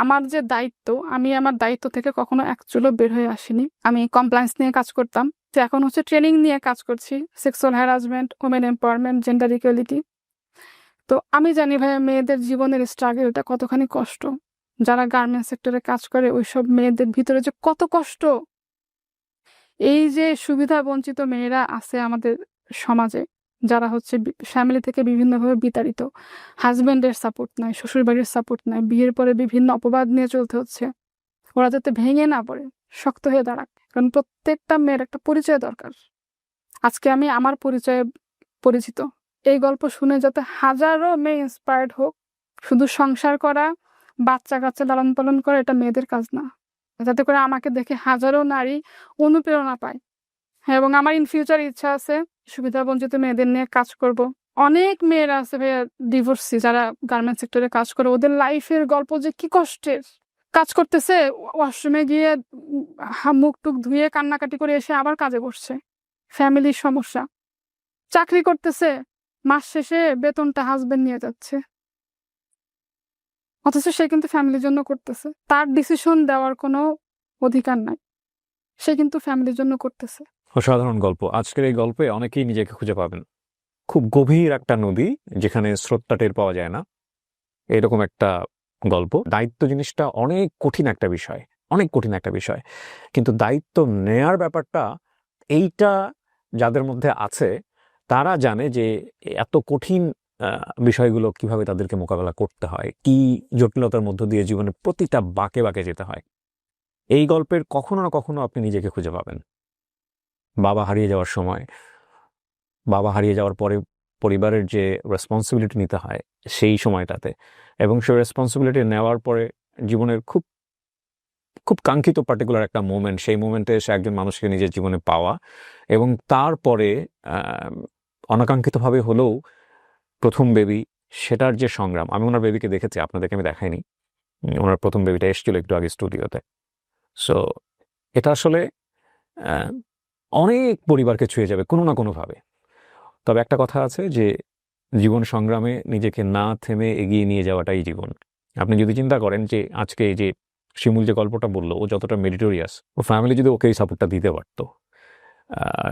আমার যে দায়িত্ব, আমি আমার দায়িত্ব থেকে কখনো এক চুলো বের হয়ে আসিনি। আমি কমপ্লায়েন্স নিয়ে কাজ করতাম, তো এখন হচ্ছে ট্রেনিং নিয়ে কাজ করছি, sexual harassment, women empowerment, gender equality. তো আমি জানি ভাইয়া মেয়েদের জীবনের স্ট্রাগলটা কতখানি কষ্ট। যারা গার্মেন্টস সেক্টরে কাজ করে ওইসব মেয়েদের ভিতরে যে কত কষ্ট। এই যে সুবিধা বঞ্চিত মেয়েরা আছে আমাদের সমাজে, যারা হচ্ছে ফ্যামিলি থেকে বিভিন্নভাবে বিতাড়িত, হাজবেন্ডের সাপোর্ট নাই, শ্বশুরবাড়ির সাপোর্ট নাই, বিয়ের পরে বিভিন্ন অপবাদ নিয়ে চলতে হচ্ছে। ওরা যাতে ভেঙে না পড়ে, শক্ত হয়ে দাঁড়াক, কারণ প্রত্যেকটা মেয়ের একটা পরিচয় দরকার। আজকে আমি আমার পরিচয়ে পরিচিত। এই গল্প শুনে যাতে হাজারো মেয়ে ইন্সপায়ার্ড হোক। শুধু সংসার করা, বাচ্চা কাচ্চা লালন পালন করা এটা মেয়েদের কাজ না, যাতে করে আমাকে দেখে হাজারো নারী অনুপ্রেরণা পায়। হ্যাঁ, এবং আমার ইন ফিউচার ইচ্ছা আছে সুবিধা বঞ্চিত মেয়েদের নিয়ে কাজ করব। অনেক মেয়েরা আছে ভাইয়া ডিভোর্সি, যারা গার্মেন্টস সেক্টরে কাজ করে, ওদের লাইফের গল্প যে কি কষ্টের। কাজ করতেছে, ওয়াশরুমে গিয়ে মুখ টুক ধুয়ে কান্নাকাটি করে এসে আবার কাজে বসছে, ফ্যামিলির সমস্যা। চাকরি করতেছে, মাস শেষে বেতনটা হাজবেন্ড নিয়ে যাচ্ছে, অথচ সে কিন্তু ফ্যামিলির জন্য করতেছে। তার ডিসিশন দেওয়ার কোনো অধিকার নাই, সে কিন্তু ফ্যামিলির জন্য করতেছে। অসাধারণ গল্প। আজকের এই গল্পে অনেকেই নিজেকে খুঁজে পাবেন। খুব গভীর একটা নদী, যেখানে স্রোতটা টের পাওয়া যায় না, এরকম একটা গল্প। দায়িত্ব জিনিসটা অনেক কঠিন একটা বিষয়, অনেক কঠিন একটা বিষয়, কিন্তু দায়িত্ব নেয়ার ব্যাপারটা, এইটা যাদের মধ্যে আছে তারা জানে যে এত কঠিন বিষয়গুলো কিভাবে তাদেরকে মোকাবেলা করতে হয়, কি জটিলতার মধ্য দিয়ে জীবনের প্রতিটা বাঁকে বাঁকে যেতে হয়। এই গল্পের কখনো না কখনো আপনি নিজেকে খুঁজে পাবেন। বাবা হারিয়ে যাওয়ার সময়, বাবা হারিয়ে যাওয়ার পরে পরিবারের যে রেসপন্সিবিলিটি নিতে হয় সেই সময়টাতে, এবং সেই রেসপন্সিবিলিটি নেওয়ার পরে জীবনের খুব খুব কাঙ্ক্ষিত পার্টিকুলার একটা মোমেন্ট, সেই মোমেন্টে এসে একজন মানুষকে নিজের জীবনে পাওয়া, এবং তারপরে অনাকাঙ্ক্ষিতভাবে হলেও প্রথম বেবি, সেটার যে সংগ্রাম। আমি ওনার বেবিকে দেখেছি, আপনাদেরকে আমি দেখাইনি। ওনার প্রথম বেবিটা এসেছিল একটু আগে স্টুডিওতে। সো এটা আসলে অনেক পরিবারকে ছুঁয়ে যাবে কোনো না কোনোভাবে। তবে একটা কথা আছে যে জীবন সংগ্রামে নিজেকে না থেমে এগিয়ে নিয়ে যাওয়াটাই জীবন। আপনি যদি চিন্তা করেন যে আজকে এই যে শিমুল যে গল্পটা বললো, ও যতটা মেরিটোরিয়াস, ও ফ্যামিলি যদি ওকে এই সাপোর্টটা দিতে পারতো,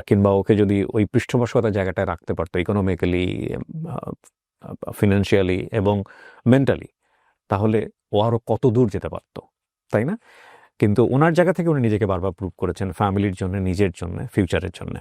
কিংবা ওকে যদি ওই পৃষ্ঠপোষকতার জায়গাটায় রাখতে পারতো, ইকোনমিক্যালি, ফিনান্সিয়ালি এবং মেন্টালি, তাহলে ও আরও কত দূর যেতে পারতো, তাই না? কিন্তু ওনার জায়গা থেকে উনি নিজেকে বারবার প্রুভ করেছেন, ফ্যামিলির জন্য, নিজের জন্য, ফিউচারের জন্য।